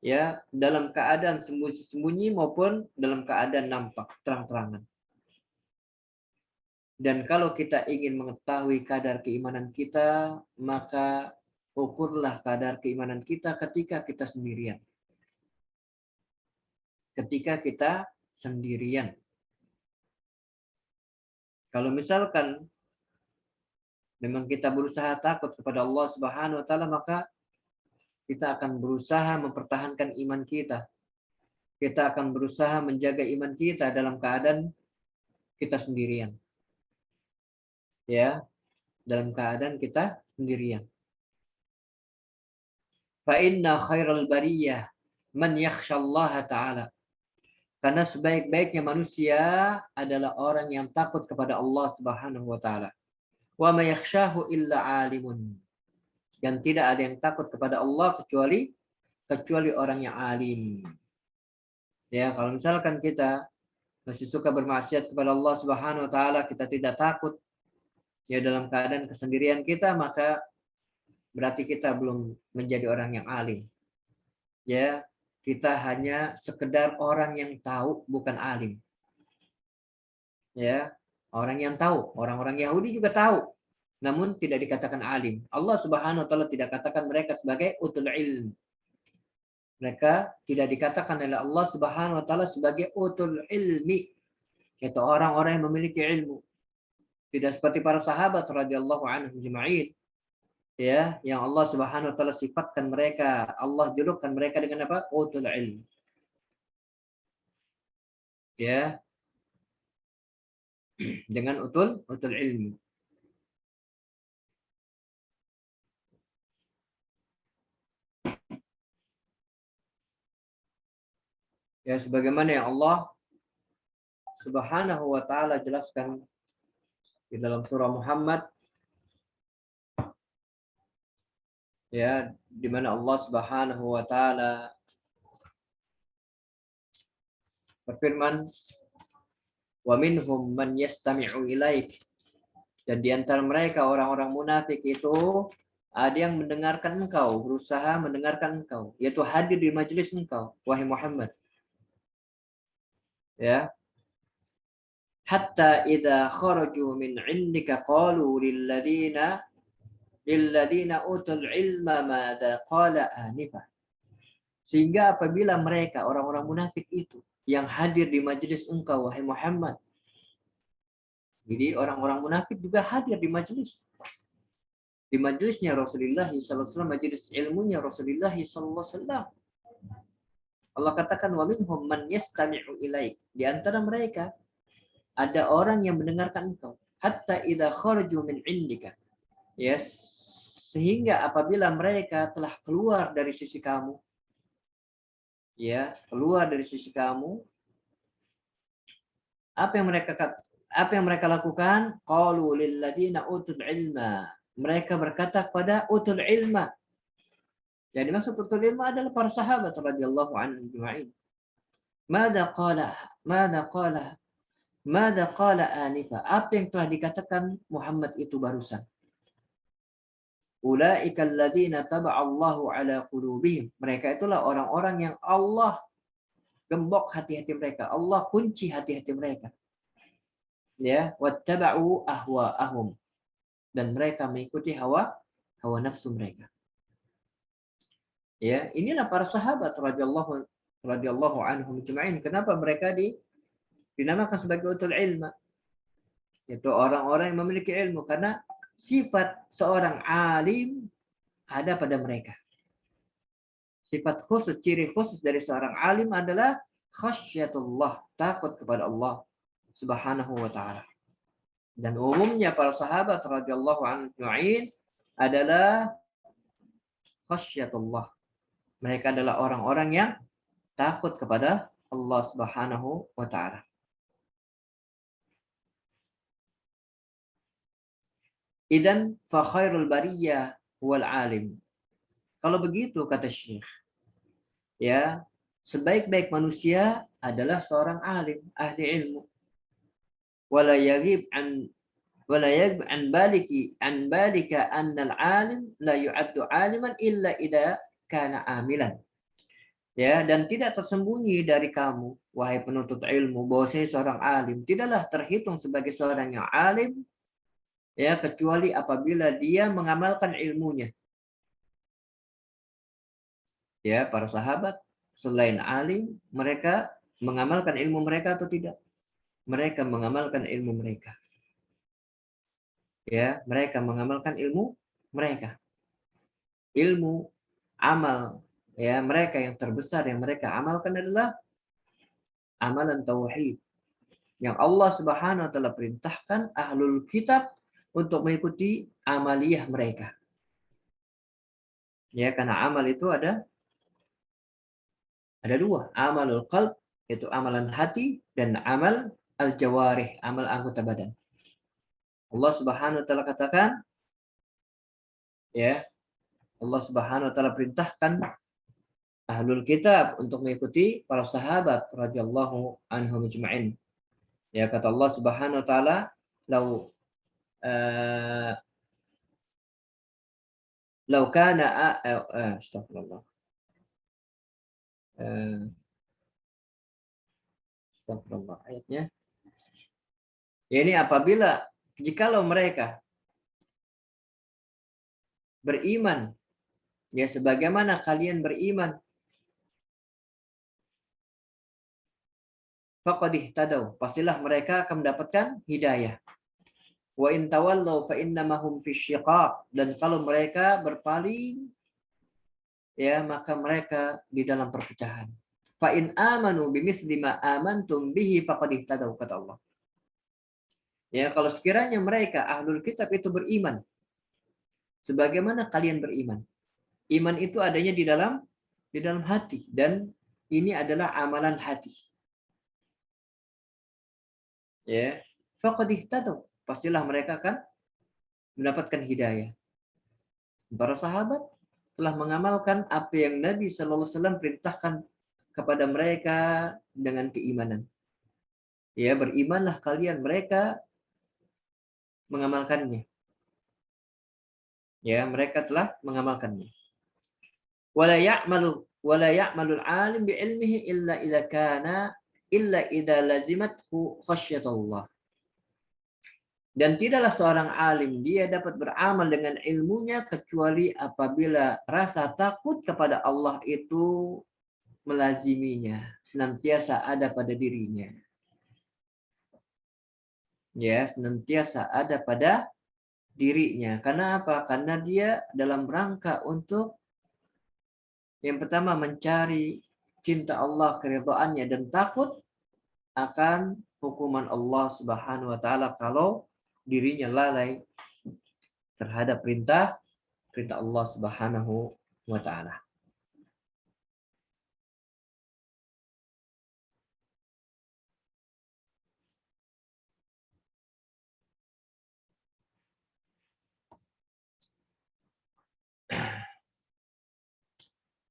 ya, dalam keadaan sembunyi-sembunyi maupun dalam keadaan nampak terang-terangan. Dan kalau kita ingin mengetahui kadar keimanan kita, maka ukurlah kadar keimanan kita ketika kita sendirian. Ketika kita sendirian. Kalau misalkan memang kita berusaha takut kepada Allah Subhanahu wa taala, maka kita akan berusaha mempertahankan iman kita. Kita akan berusaha menjaga iman kita dalam keadaan kita sendirian. Ya, dalam keadaan kita sendirian. Fa inna khairal bariyah man yakhshallaha ta'ala. Karena sebaik-baiknya manusia adalah orang yang takut kepada Allah Subhanahu wa taala. Wa may yakhshahu illa 'alimun. Dan tidak ada yang takut kepada Allah kecuali orang yang alim. Ya, kalau misalkan kita masih suka bermaksiat kepada Allah Subhanahu wa taala, kita tidak takut, ya, dalam keadaan kesendirian kita, maka berarti kita belum menjadi orang yang alim. Ya, kita hanya sekedar orang yang tahu, bukan alim. Ya, orang yang tahu. Orang-orang Yahudi juga tahu, namun tidak dikatakan alim. Allah Subhanahu wa taala tidak katakan mereka sebagai utul ilm. Mereka tidak dikatakan oleh Allah Subhanahu wa taala sebagai utul ilmi, yaitu orang-orang yang memiliki ilmu. Tidak seperti para sahabat radhiyallahu anhum ajma'in, ya, yang Allah Subhanahu wa taala sifatkan mereka, Allah julukan mereka dengan apa? Utul ilm. Ya, dengan utul ilmi. Ya, sebagaimana yang Allah Subhanahu wa taala jelaskan di dalam surah Muhammad, ya, di mana Allah Subhanahu wa taala berfirman, wa minhum man yastami'u ilaik. Dan di antara mereka orang-orang munafik itu ada yang mendengarkan engkau, berusaha mendengarkan engkau, yaitu hadir di majelis engkau, wahai Muhammad. Ya. Hatta idza kharaju min 'indika qalu lilladzina utul ilma madza qala anifa. Sehingga apabila mereka orang-orang munafik itu yang hadir di majelis engkau wahai Muhammad. Jadi orang-orang munafik juga hadir di majelis. Di majelisnya Rasulullah sallallahu alaihi wasallam, majelis ilmunya Rasulullah sallallahu alaihi wasallam. Allah katakan wa minhum man yastami'u ilaik. Di antara mereka ada orang yang mendengarkan engkau. Hatta idza kharaju min indika. Yes, sehingga apabila mereka telah keluar dari sisi kamu, ya, keluar dari sisi kamu, apa yang mereka lakukan? Qalu lil ladina utul ilma. Mereka berkata kepada utul ilma. Jadi maksud utul ilma adalah para sahabat radhiyallahu anhum ajma'in. Mada qala anifa. Apa yang telah dikatakan Muhammad itu barusan? Ulaika alladziina taba'allahu ala qulubihim. Mereka itulah orang-orang yang Allah gembok hati-hati mereka. Allah kunci hati-hati mereka. Ya, wattaba'u ahwa'ahum. Dan mereka mengikuti hawa nafsu mereka. Ya, inilah para sahabat radhiyallahu anhum ajma'in. Kenapa mereka dinamakan sebagai utul ilma? Itu orang-orang yang memiliki ilmu, karena sifat seorang alim ada pada mereka. Sifat khusus, ciri khusus dari seorang alim adalah khasyatullah, takut kepada Allah Subhanahu wa taala. Dan umumnya para sahabat radhiyallahu anhum adalah khasyatullah. Mereka adalah orang-orang yang takut kepada Allah Subhanahu wa taala. Idan fa khairul bariyah wal alim. Kalau begitu kata Syekh, ya, sebaik-baik manusia adalah seorang alim, ahli ilmu. Wala yaghib an balika anna al-alim la yu'addu aliman illa idza kana amilan. Ya, dan tidak tersembunyi dari kamu, wahai penuntut ilmu, bahwa seorang alim tidaklah terhitung sebagai seorang yang alim, ya, kecuali apabila dia mengamalkan ilmunya. Ya, para sahabat selain alim, mereka mengamalkan ilmu mereka atau tidak? Mereka mengamalkan ilmu mereka. Ya, mereka mengamalkan ilmu mereka. Ilmu, amal, ya, mereka yang terbesar yang mereka amalkan adalah amalan tauhid. Yang Allah Subhanahu wa taala perintahkan ahlul kitab untuk mengikuti amaliyah mereka. Ya, karena amal itu ada dua, amalul qalb, itu amalan hati, dan amal al-jawarih, amal anggota badan. Allah Subhanahu wa taala katakan, ya, Allah Subhanahu wa taala perintahkan ahlul kitab untuk mengikuti para sahabat radhiyallahu anhum ajma'in. Ya, kata Allah Subhanahu wa taala, lau kana astagfirullah. Astagfirullah ayatnya. Ya, ini apabila jikalau mereka beriman, ya, sebagaimana kalian beriman, faqad ihtadaw, pastilah mereka akan mendapatkan hidayah. Wa in tawallaw fa innamahum fisyiqaq, dan kalau mereka berpaling, ya, maka mereka di dalam perpecahan. Fa in amanu bimithli ma amantum bihi faqad ihtadaw, kata Allah. Ya, kalau sekiranya mereka ahlul kitab itu beriman sebagaimana kalian beriman. Iman itu adanya di dalam hati, dan ini adalah amalan hati. Ya, faqad ihtadaw, pastilah mereka akan mendapatkan hidayah. Para sahabat telah mengamalkan apa yang Nabi sallallahu alaihi wasallam perintahkan kepada mereka dengan keimanan. Ya, berimanlah kalian, mereka mengamalkannya. Ya, mereka telah mengamalkannya. Wala ya'malul alim bi ilmihi illa idza lazimathu khasyatullah. Dan tidaklah seorang alim dia dapat beramal dengan ilmunya kecuali apabila rasa takut kepada Allah itu melaziminya, senantiasa ada pada dirinya. Ya, senantiasa ada pada dirinya. Karena apa? Karena dia dalam rangka untuk yang pertama mencari cinta Allah, keridhaannya, dan takut akan hukuman Allah Subhanahu wa taala kalau dirinya lalai terhadap perintah Allah Subhanahu wa taala.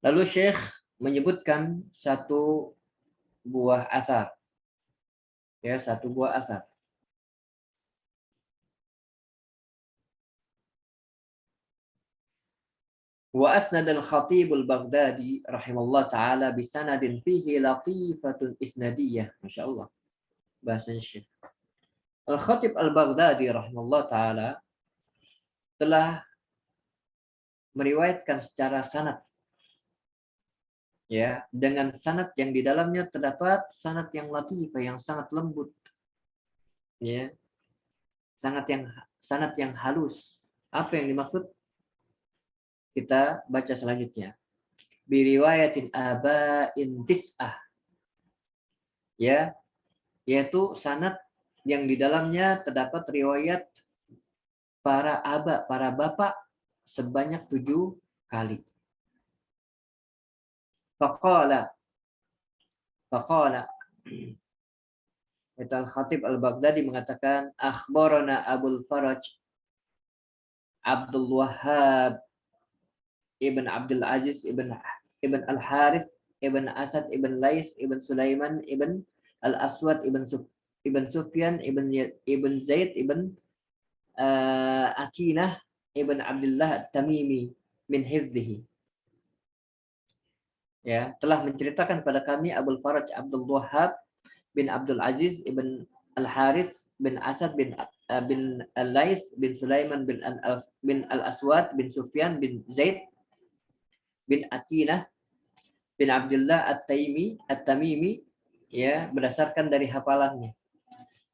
Lalu Syekh menyebutkan satu buah asar. Ya, satu buah asar. Wa asnad al-Khatib al-Baghdadi rahimallahu taala bi sanadin fihi latifatun isnadiyah. Masyaallah. Bahasa Syekh. Al-Khatib al-Baghdadi rahimallahu taala telah meriwayatkan secara sanad, ya, dengan sanad yang di dalamnya terdapat sanad yang latifah, yang sangat lembut, ya, sanad yang halus. Apa yang dimaksud? Kita baca selanjutnya. Biriwayatin aba'in tis'ah, ya, yaitu sanad yang di dalamnya terdapat riwayat para aba, para bapak sebanyak 7 kali. Faqala Al-Khatib Al-Baghdadi mengatakan akhbarana Abul Faraj Abdul Wahhab ibn Abdul Aziz ibn Al-Harith ibn Asad ibn Lais ibn Sulaiman ibn Al-Aswad ibn Sufyan ibn Zaid ibn Akinah ibn Abdullah At-Tamimi min hifzihi. Ya, telah menceritakan pada kami Abul Faraj Abdul Wahhab bin Abdul Aziz ibn Al-Harith bin Asad bin Al-Lais bin Sulaiman bin Al-Aswad bin Sufyan bin Zaid bin Akinah bin Abdullah At-Tamimi, ya, berdasarkan dari hafalannya.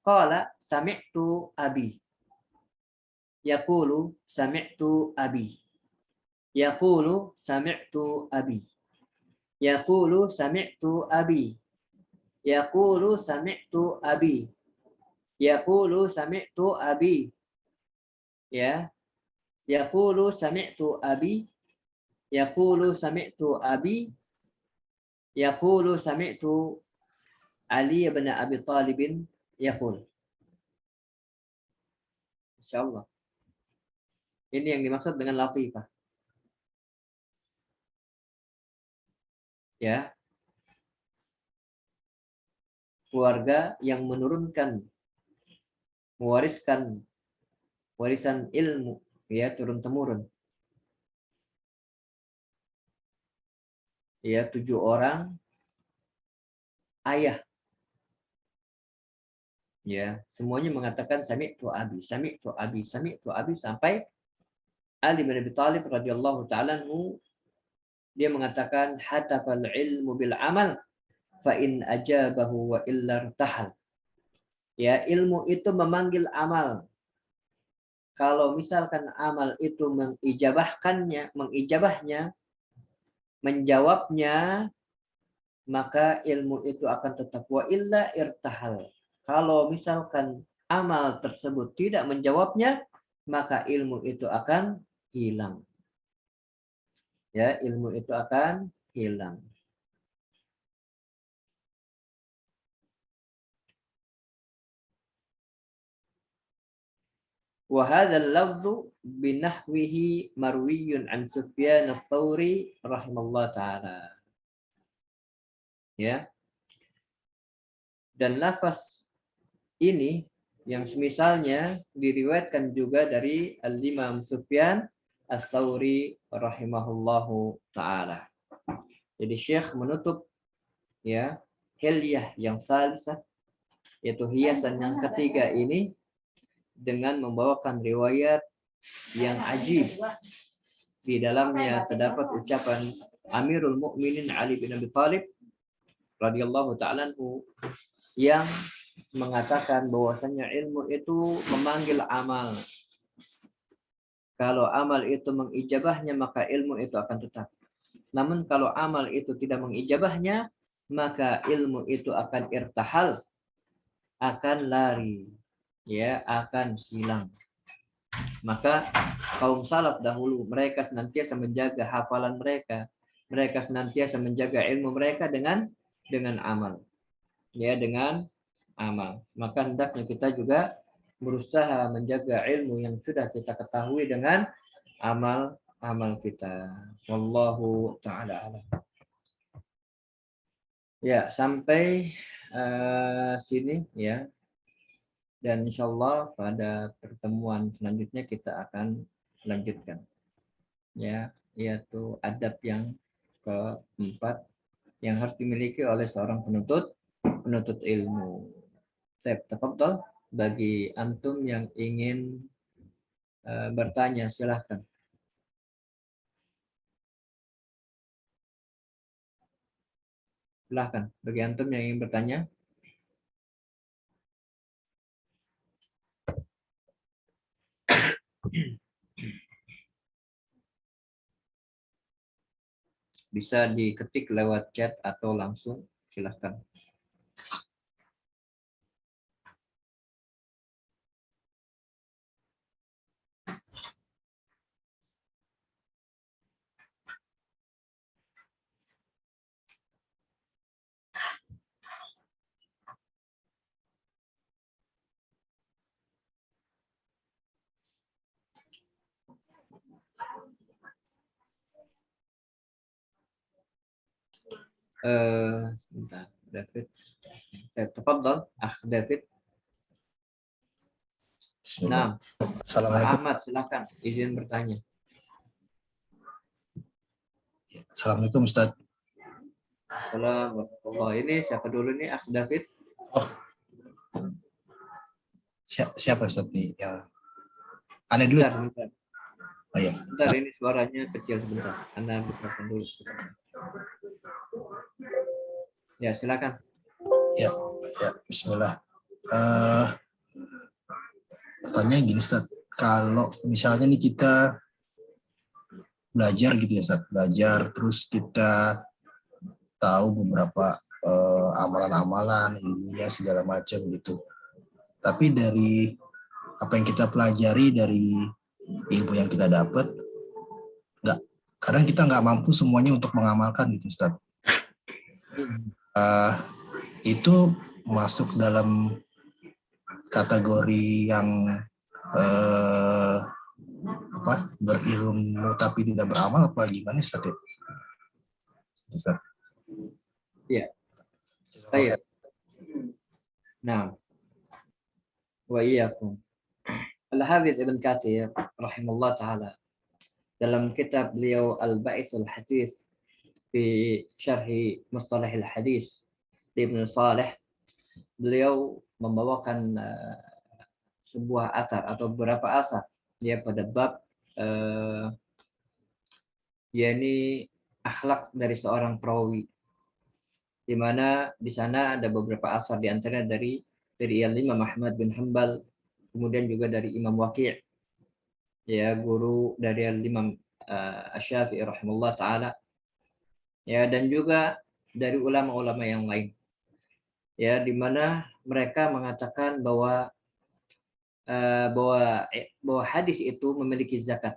Qala sami'tu abi yaqulu sami'tu abi yaqulu sami'tu abi yaqulu sami'tu abi yaqulu sami'tu abi yaqulu sami'tu abi, ya, yaqulu sami'tu abi yaqulu sami'tu abi yaqulu sami'tu Ali bin Abi Thalib yaqul. Insyaallah. Ini yang dimaksud dengan latifah. Ya. Keluarga yang mewariskan warisan ilmu, ya, turun temurun. Ya, 7 orang ayah. Ya, semuanya mengatakan sami'tu abi, sami'tu abi, sami'tu abi, sampai Ali bin Abi Thalib radhiyallahu ta'ala anhu, dia mengatakan hatafal ilmu bil amal fa in ajabahu wa illa irtahal. Ya, ilmu itu memanggil amal. Kalau misalkan amal itu mengijabahnya, menjawabnya, maka ilmu itu akan tetap, wa illa irtahal. Kalau misalkan amal tersebut tidak menjawabnya, maka ilmu itu akan hilang. Ya, ilmu itu akan hilang. Wa hadzal lafdhu binahwihi marwiyun an Sufyan ats-Tsauri rahimallahu taala. Ya. Dan lafaz ini yang semisalnya diriwayatkan juga dari Al-Imam Sufyan Ats-Tsauri rahimahullahu taala. Jadi Syekh menutup, ya, hilyah yang salisah, yaitu hiasan yang ketiga ini, dengan membawakan riwayat yang ajib. Di dalamnya terdapat ucapan Amirul Mukminin Ali bin Abi Thalib radhiyallahu ta'ala anhu yang mengatakan bahwasanya ilmu itu memanggil amal. Kalau amal itu mengijabahnya, maka ilmu itu akan tetap. Namun kalau amal itu tidak mengijabahnya, maka ilmu itu akan irtahal, akan lari, ya, akan hilang. Maka kaum salaf dahulu, mereka senantiasa menjaga hafalan mereka, mereka senantiasa menjaga ilmu mereka dengan amal, ya, dengan amal. Maka hendaknya kita juga berusaha menjaga ilmu yang sudah kita ketahui dengan amal kita. Wallahu ta'ala alam. Ya, sampai sini, ya. Dan insyaallah pada pertemuan selanjutnya kita akan lanjutkan. Ya. yaitu adab yang keempat yang harus dimiliki oleh seorang penuntut ilmu. Saya tafadhol bagi antum yang ingin bertanya, silahkan. Silahkan bagi antum yang ingin bertanya. Bisa diketik lewat chat atau langsung, silahkan. Bentar, David. Tafadhol, David. Bismillah. Nah, Pak Assalamualaikum. Ahmad, silahkan izin bertanya. Assalamualaikum Ustaz. Assalamualaikum. Ini siapa dulu nih, David? Oh, siapa Ustaz nih? Ya. Aneh dulu. Bentar. Oh iya. Bentar, ini suaranya kecil sebentar. Anda mikrofon dulu. Ya, silakan. Ya, Bismillah. Pertanyaan gini Ustaz, kalau misalnya nih kita belajar gitu ya Ustaz, belajar terus kita tahu beberapa amalan-amalan, ilmunya segala macam gitu. Tapi dari apa yang kita pelajari, dari ilmu yang kita dapat, kadang kita nggak mampu semuanya untuk mengamalkan gitu Ustaz. Itu masuk dalam kategori yang berilmu tapi tidak beramal apa gimana Ustaz? Iya. Baik. Nah, wa iyyakum. Al-Hafidz Ibn Katsir rahimahullah taala dalam kitab beliau Al-Ba'ithul Hadis fi Syarhi Mustalahil Hadis Ibnu Salih, beliau membawakan sebuah athar atau beberapa asar ya pada bab yakni akhlak dari seorang perawi, di mana di sana ada beberapa asar di antaranya dari Imam Ahmad bin Hanbal, kemudian juga dari Imam Waqi', ya guru dari Imam Asy-Syafi'i rahimahullah taala, ya dan juga dari ulama-ulama yang lain, ya di mana mereka mengatakan bahwa hadis itu memiliki zakat,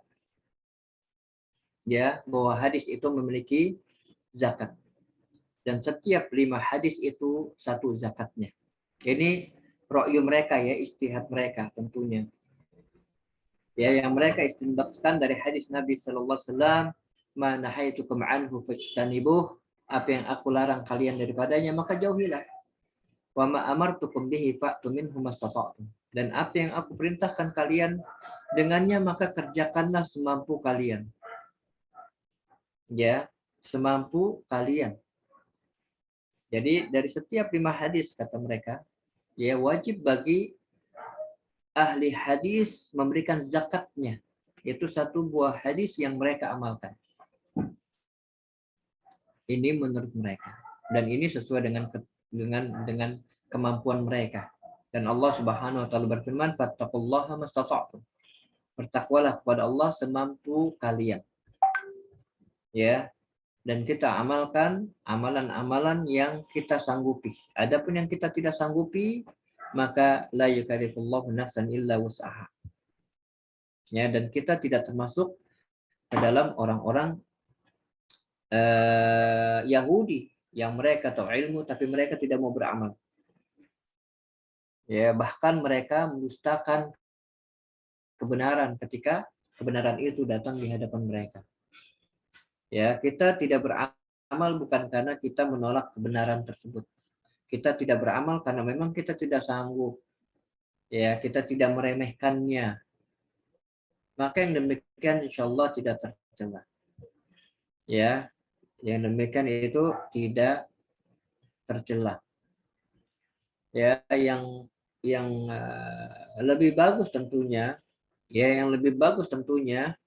ya bahwa hadis itu memiliki zakat, dan setiap 5 hadis itu satu zakatnya. Ini ra'yu mereka ya, istihad mereka tentunya. Ya, yang mereka istinbatkan dari hadis Nabi sallallahu alaihi wasallam, "Ma nahaitukum anhu fajtanibuh," apa yang aku larang kalian daripadanya maka jauhilah. Wa ma amartukum bihi fa'tu minhu mastata'tum. Dan apa yang aku perintahkan kalian dengannya maka kerjakanlah semampu kalian. Ya, semampu kalian. Jadi dari setiap 5 hadis kata mereka, ya wajib bagi ahli hadis memberikan zakatnya. Itu satu buah hadis yang mereka amalkan. Ini menurut mereka. Dan ini sesuai dengan kemampuan mereka. Dan Allah Subhanahu wa taala berfirman, "Fattaqullaha mastata'tum." Bertakwalah kepada Allah semampu kalian. Ya. Dan kita amalkan amalan-amalan yang kita sanggupi. Adapun yang kita tidak sanggupi, maka la yukallifullahu nafsan illa wus'aha. Ya, dan kita tidak termasuk ke dalam orang-orang Yahudi yang mereka tahu ilmu tapi mereka tidak mau beramal. Ya, bahkan mereka mendustakan kebenaran ketika kebenaran itu datang di hadapan mereka. Ya, kita tidak beramal bukan karena kita menolak kebenaran tersebut. Kita tidak beramal karena memang kita tidak sanggup. Ya, kita tidak meremehkannya. Maka yang demikian insya Allah tidak tercela. Ya, yang demikian itu tidak tercela. Ya, yang lebih bagus tentunya, ya yang lebih bagus tentunya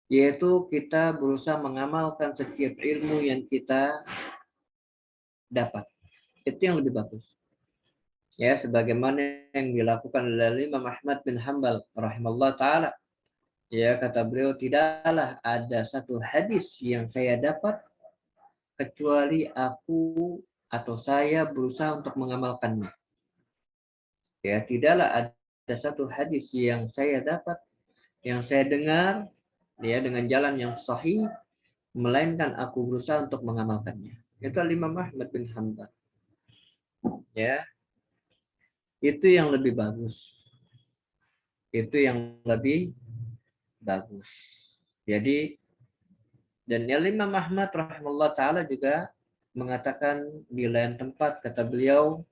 yaitu kita berusaha mengamalkan setiap ilmu yang kita dapat. Itu yang lebih bagus. Ya, sebagaimana yang dilakukan oleh Imam Ahmad bin Hanbal rahimahullah taala. Ya, kata beliau, tidaklah ada satu hadis yang saya dapat kecuali aku atau saya berusaha untuk mengamalkannya. Ya, tidaklah ada satu hadis yang saya dapat, yang saya dengar, ya dengan jalan yang sahih, melainkan aku berusaha untuk mengamalkannya. Itu Imam Ahmad bin Hanbal. Ya, itu yang lebih bagus. Itu yang lebih bagus. Jadi, dan Imam Ahmad rahimahullah taala juga mengatakan di lain tempat, kata beliau,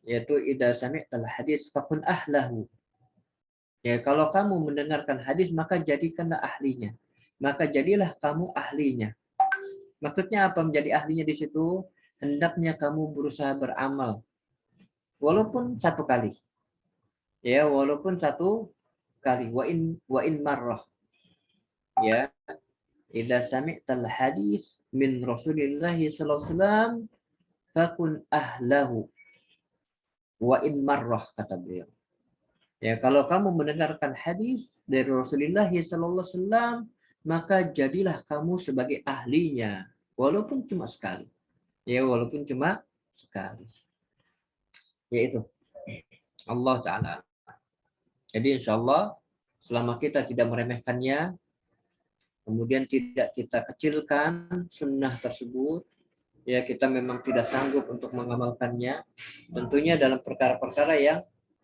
yaitu idza sami'tal hadis faqul ahlahu. Ya, kalau kamu mendengarkan hadis maka jadikanlah ahlinya. Maka jadilah kamu ahlinya. Maksudnya apa menjadi ahlinya di situ? Hendaknya kamu berusaha beramal walaupun satu kali. Ya, walaupun satu kali. Wa in marrah. Ya, idza sami'tal hadis min Rasulillah sallallahu alaihi wasallam fakun ahlahu wa in marrah, kata beliau. Ya, kalau kamu mendengarkan hadis dari Rasulullah sallallahu alaihi wasallam, maka jadilah kamu sebagai ahlinya, walaupun cuma sekali. Ya, walaupun cuma sekali. Yaitu Allah taala. Jadi insya Allah selama kita tidak meremehkannya, kemudian tidak kita kecilkan sunnah tersebut, ya kita memang tidak sanggup untuk mengamalkannya, tentunya dalam perkara-perkara yang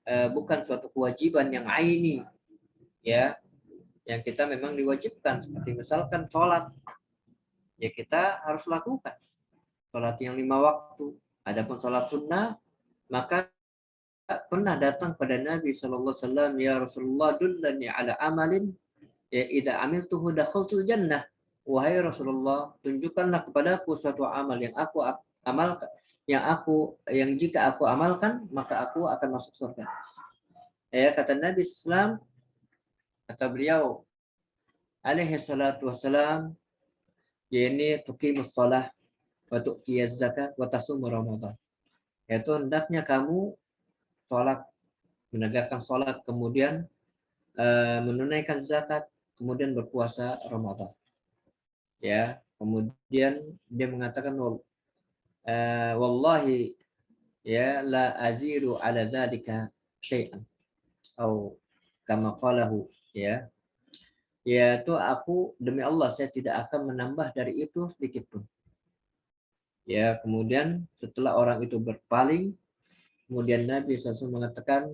bukan suatu kewajiban yang aini, ya yang kita memang diwajibkan, seperti misalkan sholat, ya kita harus lakukan sholat yang 5 waktu. Adapun sholat sunnah, maka pernah datang pada Nabi Shallallahu Alaihi Wasallam, ya Rasulullah, dullani ala amalin, ya idza amiltuhu dakhaltul jannah. Wahai Rasulullah, tunjukkanlah kepadaku suatu amal yang aku amalkan, yang jika aku amalkan maka aku akan masuk surga. Ya, kata Nabi Sallam, kata beliau alaihi salatu wassalam, yakni tuqimus shalah wa tu'tiyaz zakat wa tasum ramadan. Yaitu hendaknya kamu sholat, menegakkan sholat, kemudian menunaikan zakat, kemudian berpuasa Ramadan. Ya, kemudian dia mengatakan wallahi ya la aziru ala dzalika syai'an atau kama qalahu, ya. Yaitu aku demi Allah saya tidak akan menambah dari itu sedikit pun. Ya, kemudian setelah orang itu berpaling, kemudian Nabi SAW mengatakan,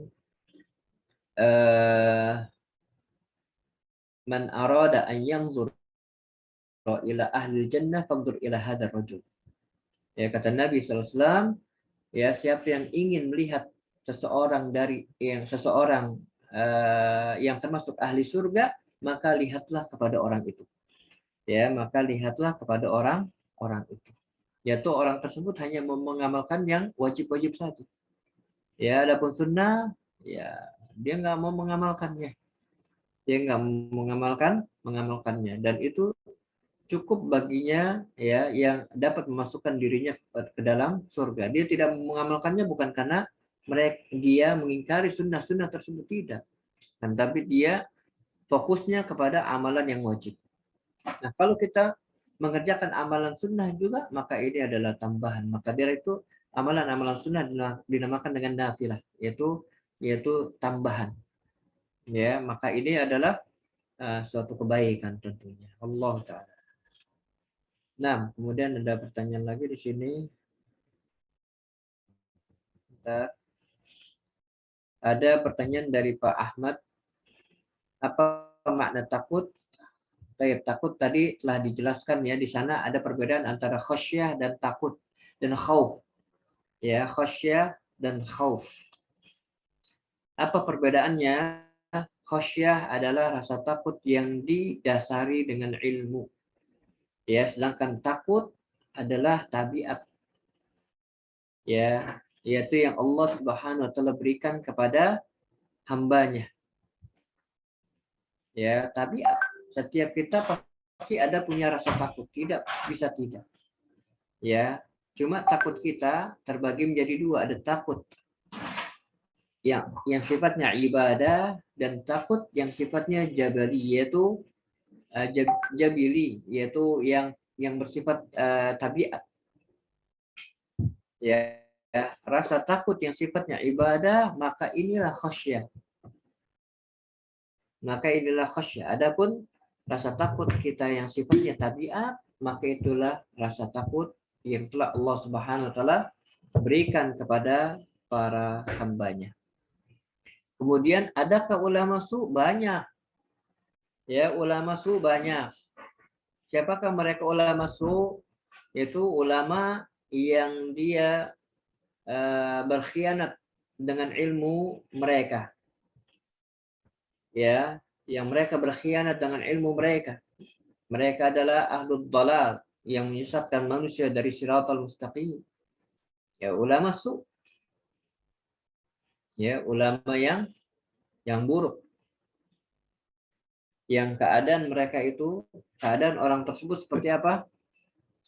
man arada an yanzur ila ahli jannah fanzur ila hadzal rajul. Ya, kata Nabi SAW, ya siapa yang ingin melihat seseorang yang termasuk ahli surga, maka lihatlah kepada orang itu. Ya, maka lihatlah kepada orang itu. Yaitu orang tersebut hanya mengamalkan yang wajib-wajib saja. Ya, adapun sunnah, ya dia nggak mau mengamalkannya. Dia nggak mengamalkannya, dan itu cukup baginya, ya yang dapat memasukkan dirinya ke dalam surga. Dia tidak mengamalkannya bukan karena dia mengingkari sunnah-sunnah tersebut, tidak, kan, tapi dia fokusnya kepada amalan yang wajib. Nah, kalau kita mengerjakan amalan sunnah juga, maka ini adalah tambahan. Maka dari itu amalan-amalan sunnah dinamakan dengan nafilah, yaitu tambahan. Ya, maka ini adalah suatu kebaikan tentunya. Allah Ta'ala. Nah, kemudian ada pertanyaan lagi di sini. Ada pertanyaan dari Pak Ahmad. Apa makna takut? Takut tadi telah dijelaskan, ya. Di sana ada perbedaan antara khasyah dan takut dan khauf. Ya, khasyah dan khauf. Apa perbedaannya? khasyah adalah rasa takut yang didasari dengan ilmu. Ya, sedangkan takut adalah tabiat. Ya, yaitu yang Allah Subhanahu wa taala berikan kepada hambanya. Ya, tabiat. Setiap kita pasti ada punya rasa takut, tidak bisa tidak. Ya, cuma takut kita terbagi menjadi dua, ada takut yang sifatnya ibadah dan takut yang sifatnya jabali, yaitu jabili, yaitu yang bersifat tabiat. Ya, rasa takut yang sifatnya ibadah, maka inilah khasyah. Maka inilah khasyah. Adapun rasa takut kita yang sifatnya tabiat, maka itulah rasa takut yang telah Allah Subhanahu wa taala berikan kepada para hambanya. Kemudian adakah ulama su? Banyak. Ya, ulama su banyak. Siapakah mereka ulama su? Yaitu ulama yang dia berkhianat dengan ilmu mereka. Ya, yang mereka berkhianat dengan ilmu mereka. Mereka adalah ahlul dalal yang menyesatkan manusia dari siratal mustaqim. Ya, ulama su. Ya, ulama yang buruk. Yang keadaan mereka itu, keadaan orang tersebut seperti apa?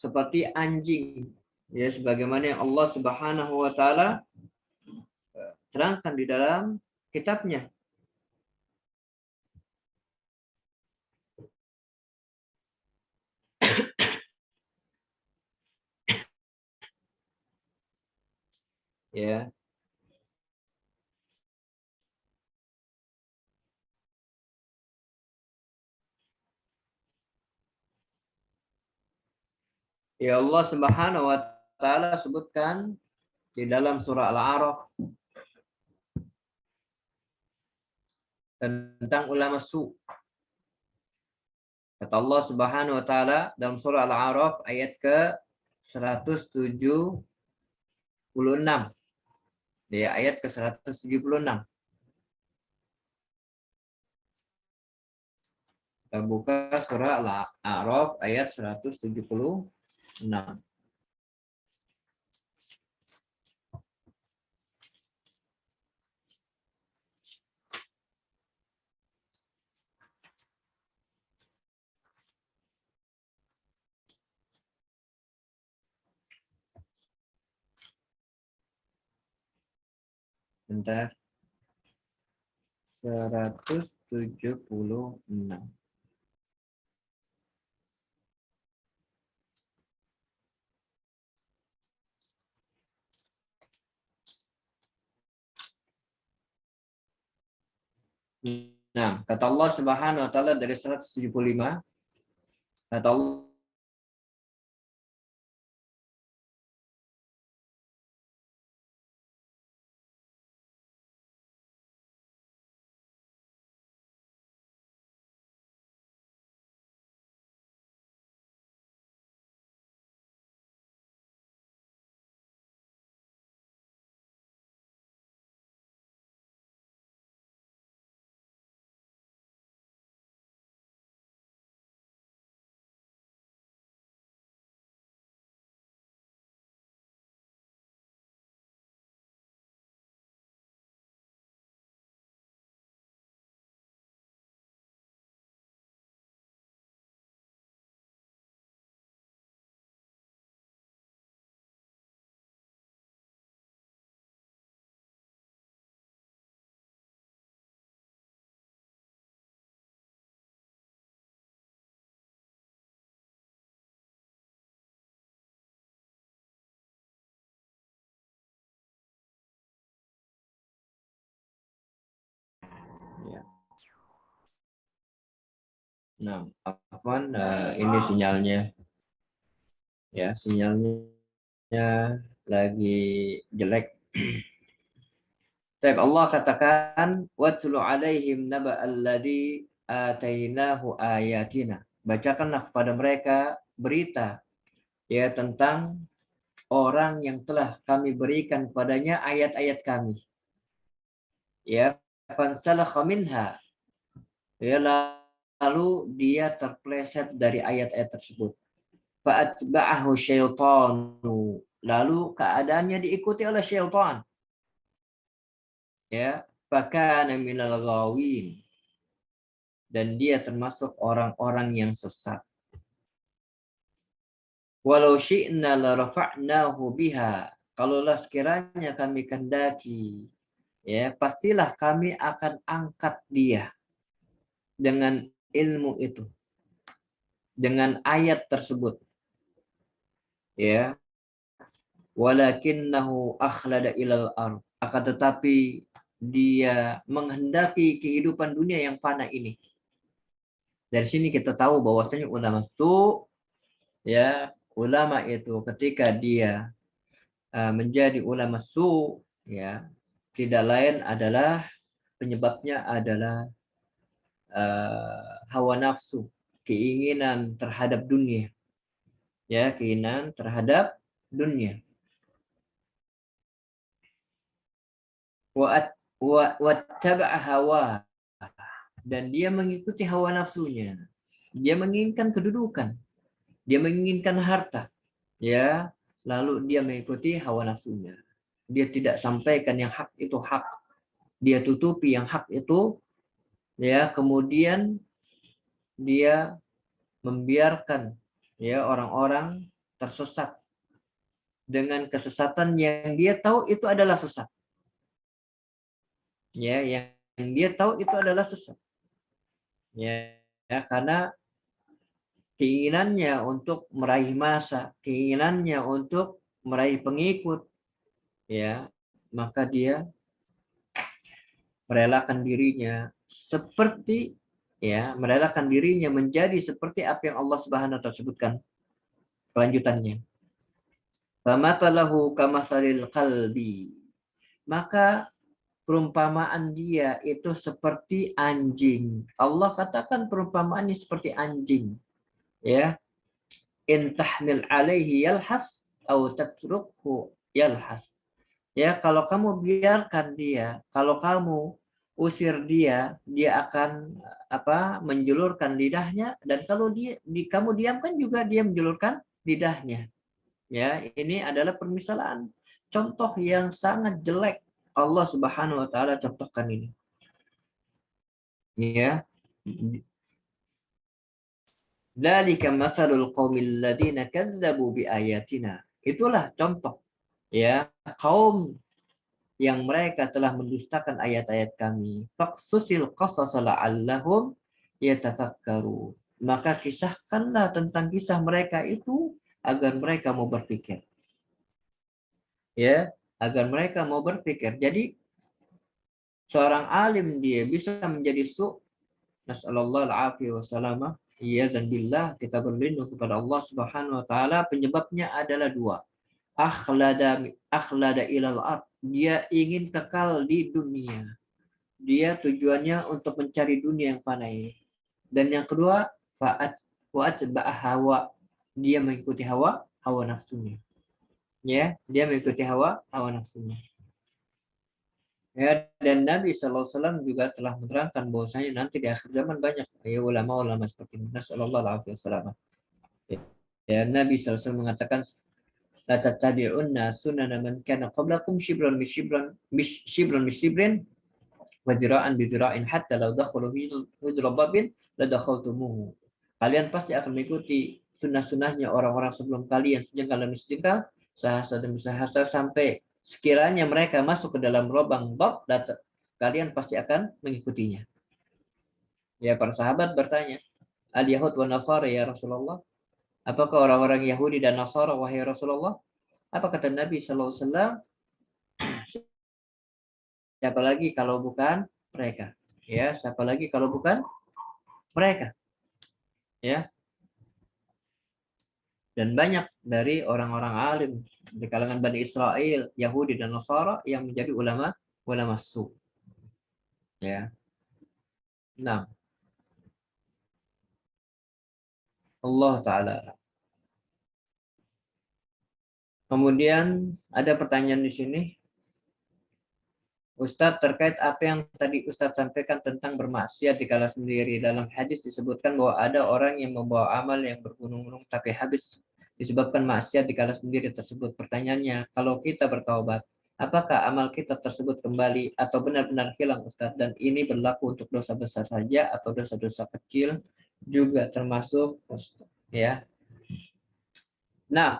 Seperti anjing. Ya, sebagaimana yang Allah Subhanahu wa taala terangkan di dalam kitabnya. Ya. Ya, Allah Subhanahu wa taala sebutkan di dalam surah Al-A'raf tentang ulama su. Kata Allah Subhanahu wa taala dalam surah Al-A'raf ayat ke 176. Ya, ayat ke 176. Kita buka surah Al-A'raf ayat 176. Bentar. 176. Nah, kata Allah Subhanahu wa taala dari 175, kata Allah ya. Nah, apaan ini sinyalnya? Ya, sinyalnya lagi jelek. Tapi Allah katakan watlu alaihim naba alladhi atainahu ayatina. Bacakanlah kepada mereka berita ya tentang orang yang telah kami berikan kepadanya ayat-ayat kami. Ya, fansalakha minha. Ya, lalu dia terpleset dari ayat-ayat tersebut. Fa'atba'ahu syaitanu. Lalu keadaannya diikuti oleh syaitan. Ya, fakana minal ghawin. Dan dia termasuk orang-orang yang sesat. Walau syi'na la rafa'nahu biha. Kalaulah sekiranya kami kehendaki, ya, pastilah kami akan angkat dia dengan ilmu itu, dengan ayat tersebut. Ya, walakinnahu akhlada ilal ard. Akan tetapi dia menghendaki kehidupan dunia yang fana ini. Dari sini kita tahu bahwasanya ulama ya, ulama itu ketika dia menjadi ulama ya, tidak lain adalah penyebabnya adalah hawa nafsu, keinginan terhadap dunia, ya, keinginan terhadap dunia. Wattaba'a hawa, dan dia mengikuti hawa nafsunya. Dia menginginkan kedudukan, dia menginginkan harta, ya, lalu dia mengikuti hawa nafsunya. Dia tidak sampaikan yang hak itu hak, dia tutupi yang hak itu, ya, kemudian dia membiarkan, ya, orang-orang tersesat dengan kesesatan yang dia tahu itu adalah sesat, ya, yang dia tahu itu adalah sesat, ya, karena keinginannya untuk meraih massa, keinginannya untuk meraih pengikut, ya, maka dia merelakan dirinya seperti, ya, merelakan dirinya menjadi seperti apa yang Allah Subhanahu wa taala sebutkan kelanjutannya. Famatalahu kamatsalil qalbi. Maka perumpamaan dia itu seperti anjing. Allah katakan perumpamaannya seperti anjing, ya. In tahmil alaihi yalhas au tatrukhu yalhas. Ya, kalau kamu biarkan dia, kalau kamu usir dia, dia akan menjulurkan lidahnya, dan kalau kamu diamkan juga dia menjulurkan lidahnya. Ya, ini adalah permisalan contoh yang sangat jelek Allah Subhanahu wa taala contohkan ini. Ya. Dzalika matsalul qaumil ladzina kadzdzabu biayatina. Itulah contoh, ya, kaum yang mereka telah mendustakan ayat-ayat kami. Faqsusil qasasa la'allahum yatafakkaru. Maka kisahkanlah tentang kisah mereka itu agar mereka mau berpikir. Ya, agar mereka mau berpikir. Jadi seorang alim dia bisa menjadi nasallallahu alaihi wasallam. Iya, dan billah, kita berlindung kepada Allah Subhanahu wa taala. Penyebabnya adalah dua. Akhlada ilal ard. Dia ingin kekal di dunia. Dia tujuannya untuk mencari dunia yang fana ini. Dan yang kedua, hawa. Dia mengikuti hawa nafsunya. Ya, dia mengikuti hawa nafsunya. Ya, dan Nabi SAW juga telah menerangkan bahwasanya nanti di akhir zaman banyak ya ulama-ulama seperti ini. Nasallallahu alaihi wasallam. Ya, Nabi SAW mengatakan la tattabi'unna sunana man kana qablakum shibran bi shibrin wa dira'an bi dira'in hatta law dakhalu hujra babin la dakhaltumuhu. Kalian pasti akan mengikuti sunnah-sunnahnya orang-orang sebelum kalian sejengkal demi sejengkal, sehasta demi sehasta, sampai sekiranya mereka masuk ke dalam lubang bab, kalian pasti akan mengikutinya. Ya, para sahabat bertanya, al-Yahud wa Nasara ya Rasulullah? Apakah orang-orang Yahudi dan Nasara wahai Rasulullah? Apa kata Nabi SAW? Siapa lagi kalau bukan mereka? Ya, siapa lagi kalau bukan mereka? Ya. Dan banyak dari orang-orang alim di kalangan Bani Israel, Yahudi dan Nasara yang menjadi ulama su. Ya. Nah, Allah taala. Kemudian ada pertanyaan di sini. Ustadz, terkait apa yang tadi Ustadz sampaikan tentang bermaksiat di kala sendiri, dalam hadis disebutkan bahwa ada orang yang membawa amal yang bergunung-gunung tapi habis disebabkan maksiat di kala sendiri tersebut. Pertanyaannya, kalau kita bertaubat, apakah amal kita tersebut kembali atau benar-benar hilang, Ustadz? Dan ini berlaku untuk dosa besar saja atau dosa-dosa kecil juga termasuk, Ustadz, ya. Nah,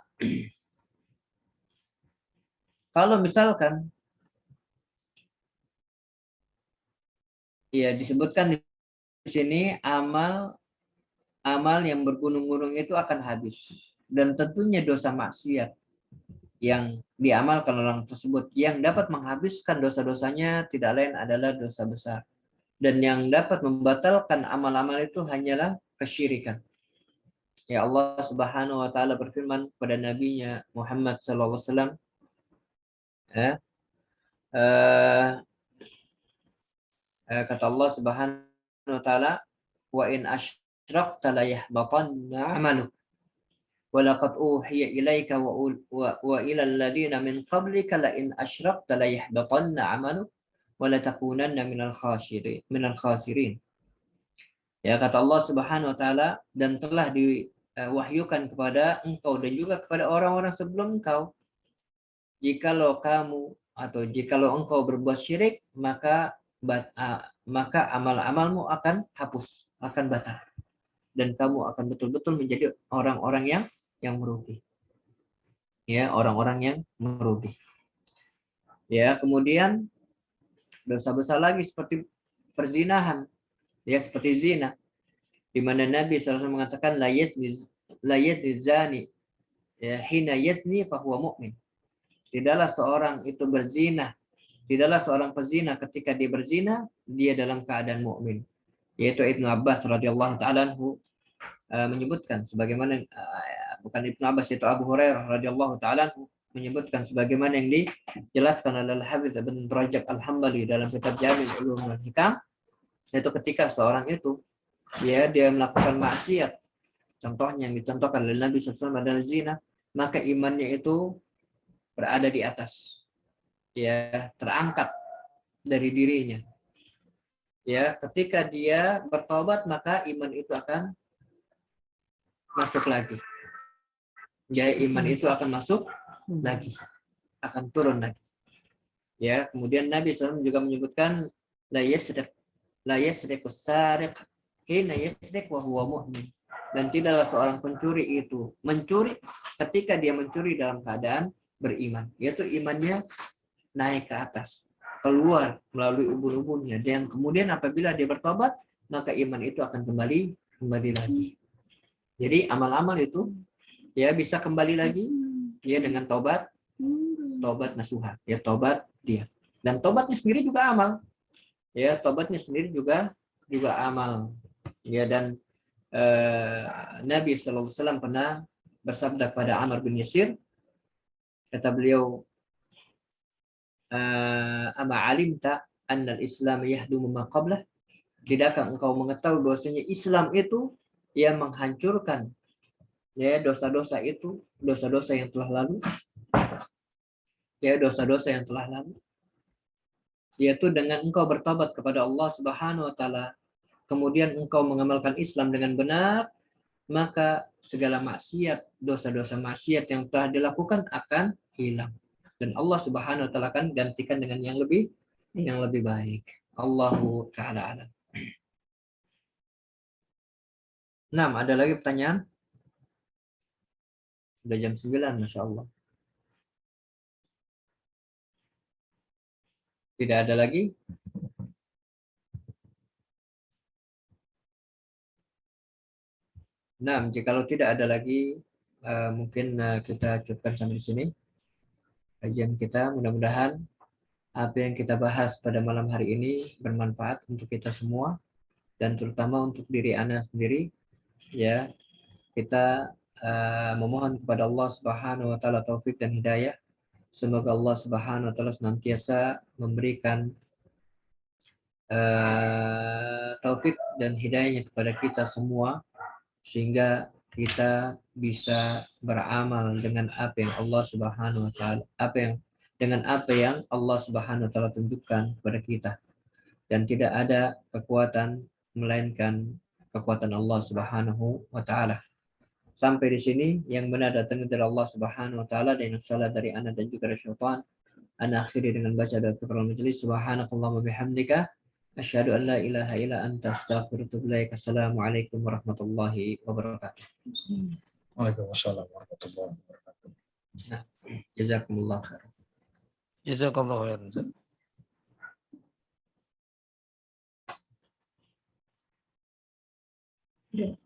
kalau misalkan ya disebutkan di sini amal yang bergunung-gunung itu akan habis, dan tentunya dosa maksiat yang diamalkan orang tersebut yang dapat menghabiskan dosa-dosanya tidak lain adalah dosa besar, dan yang dapat membatalkan amal-amal itu hanyalah kesyirikan. Ya, Allah Subhanahu wa taala berfirman kepada nabinya Muhammad sallallahu alaihi wasallam, ya, kata Allah Subhanahu wa taala, wa in asyrakta la yahbatanna 'amaluk wa laqad uhiya ilaika wa ila alladziina min qablika la in asyrakta la yahbatanna 'amaluk wa la takunanna minal khasirin. Ya, kata Allah Subhanahu wa taala, dan telah diwahyukan kepada engkau dan juga kepada orang-orang sebelum engkau, jikalau kamu atau jikalau engkau berbuat syirik, maka amal-amalmu akan hapus, akan batal, dan kamu akan betul-betul menjadi orang-orang yang merugi. Ya, orang-orang yang merugi. Ya, kemudian dosa besar lagi seperti perzinahan, ya, seperti zina, di mana Nabi SAW mengatakan la yazni zani, ya, hina yazni fahuwa mu'min. Tidaklah seorang itu berzina, tidaklah seorang pezina ketika dia berzina, dia dalam keadaan mukmin. Yaitu Ibnu Abbas radhiyallahu taala anhu menyebutkan sebagaimana, bukan Ibnu Abbas, itu Abu Hurairah radhiyallahu taala anhu menyebutkan sebagaimana yang dijelaskan oleh Al-Hafidz Ibnu Rajab Al-Hambali dalam kitab Jami' Ulum wal Hikam, yaitu ketika seorang itu dia melakukan maksiat, contohnya yang dicontohkan oleh Nabi SAW adalah zina, maka imannya itu berada di atas, ya, terangkat dari dirinya. Ya, ketika dia bertobat maka iman itu akan masuk lagi. Ya, iman itu akan masuk lagi, akan turun lagi. Ya, kemudian Nabi SAW juga menyebutkan la yasriqus sariq hina yasriq wa huwa mu'min. Dan tidaklah seorang pencuri itu mencuri ketika dia mencuri dalam keadaan beriman, yaitu imannya naik ke atas, keluar melalui ubun-ubunnya, dan kemudian apabila dia bertobat maka iman itu akan kembali lagi. Jadi amal-amal itu ya bisa kembali lagi ya dengan tobat nasuha, ya, tobat dia. Dan tobatnya sendiri juga amal. Ya, tobatnya sendiri juga amal. Ya, dan Nabi sallallahu alaihi wasallam pernah bersabda kepada Amr bin Yasir, kata beliau, ama alimta annal Islam yahdumu ma qablah? Tidakkah engkau mengetahui bahwasanya Islam itu yang menghancurkan ya dosa-dosa yang telah lalu, ya, dosa-dosa yang telah lalu, yaitu dengan engkau bertobat kepada Allah Subhanahu wa taala, kemudian engkau mengamalkan Islam dengan benar, maka segala maksiat, dosa-dosa maksiat yang telah dilakukan akan hilang, dan Allah Subhanahu wa taala akan gantikan dengan yang lebih baik. Allahu taala alam. Nah, ada lagi pertanyaan? Sudah jam 9, Masya Allah. Tidak ada lagi? Nah, jikalau tidak ada lagi, mungkin kita cukupkan sampai di sini kajian kita. Mudah-mudahan apa yang kita bahas pada malam hari ini bermanfaat untuk kita semua, dan terutama untuk diri Anda sendiri. Ya, kita memohon kepada Allah Subhanahu wa taala taufik dan hidayah. Semoga Allah Subhanahu wa taala senantiasa memberikan taufik dan hidayahnya kepada kita semua, sehingga kita bisa beramal dengan apa yang Allah Subhanahu wa taala, apa yang dengan apa yang Allah Subhanahu wa taala tunjukkan kepada kita, dan tidak ada kekuatan melainkan kekuatan Allah Subhanahu wa taala. Sampai di sini yang benar datang dari Allah Subhanahu wa taala, dan yang salah dari ana dan juga dari syaitan. Ana akhiri dengan baca doa kafaratul majelis. Subhanakallahumma bihamdika asyhadu an la ilaha illa anta astaghfiruka wa atubu ilaik. Assalamualaikum warahmatullahi wabarakatuh. Waalaikumsalam warahmatullahi wabarakatuh. Nah, jazakumullah khair. Jazakallahu khairan. Ustaz.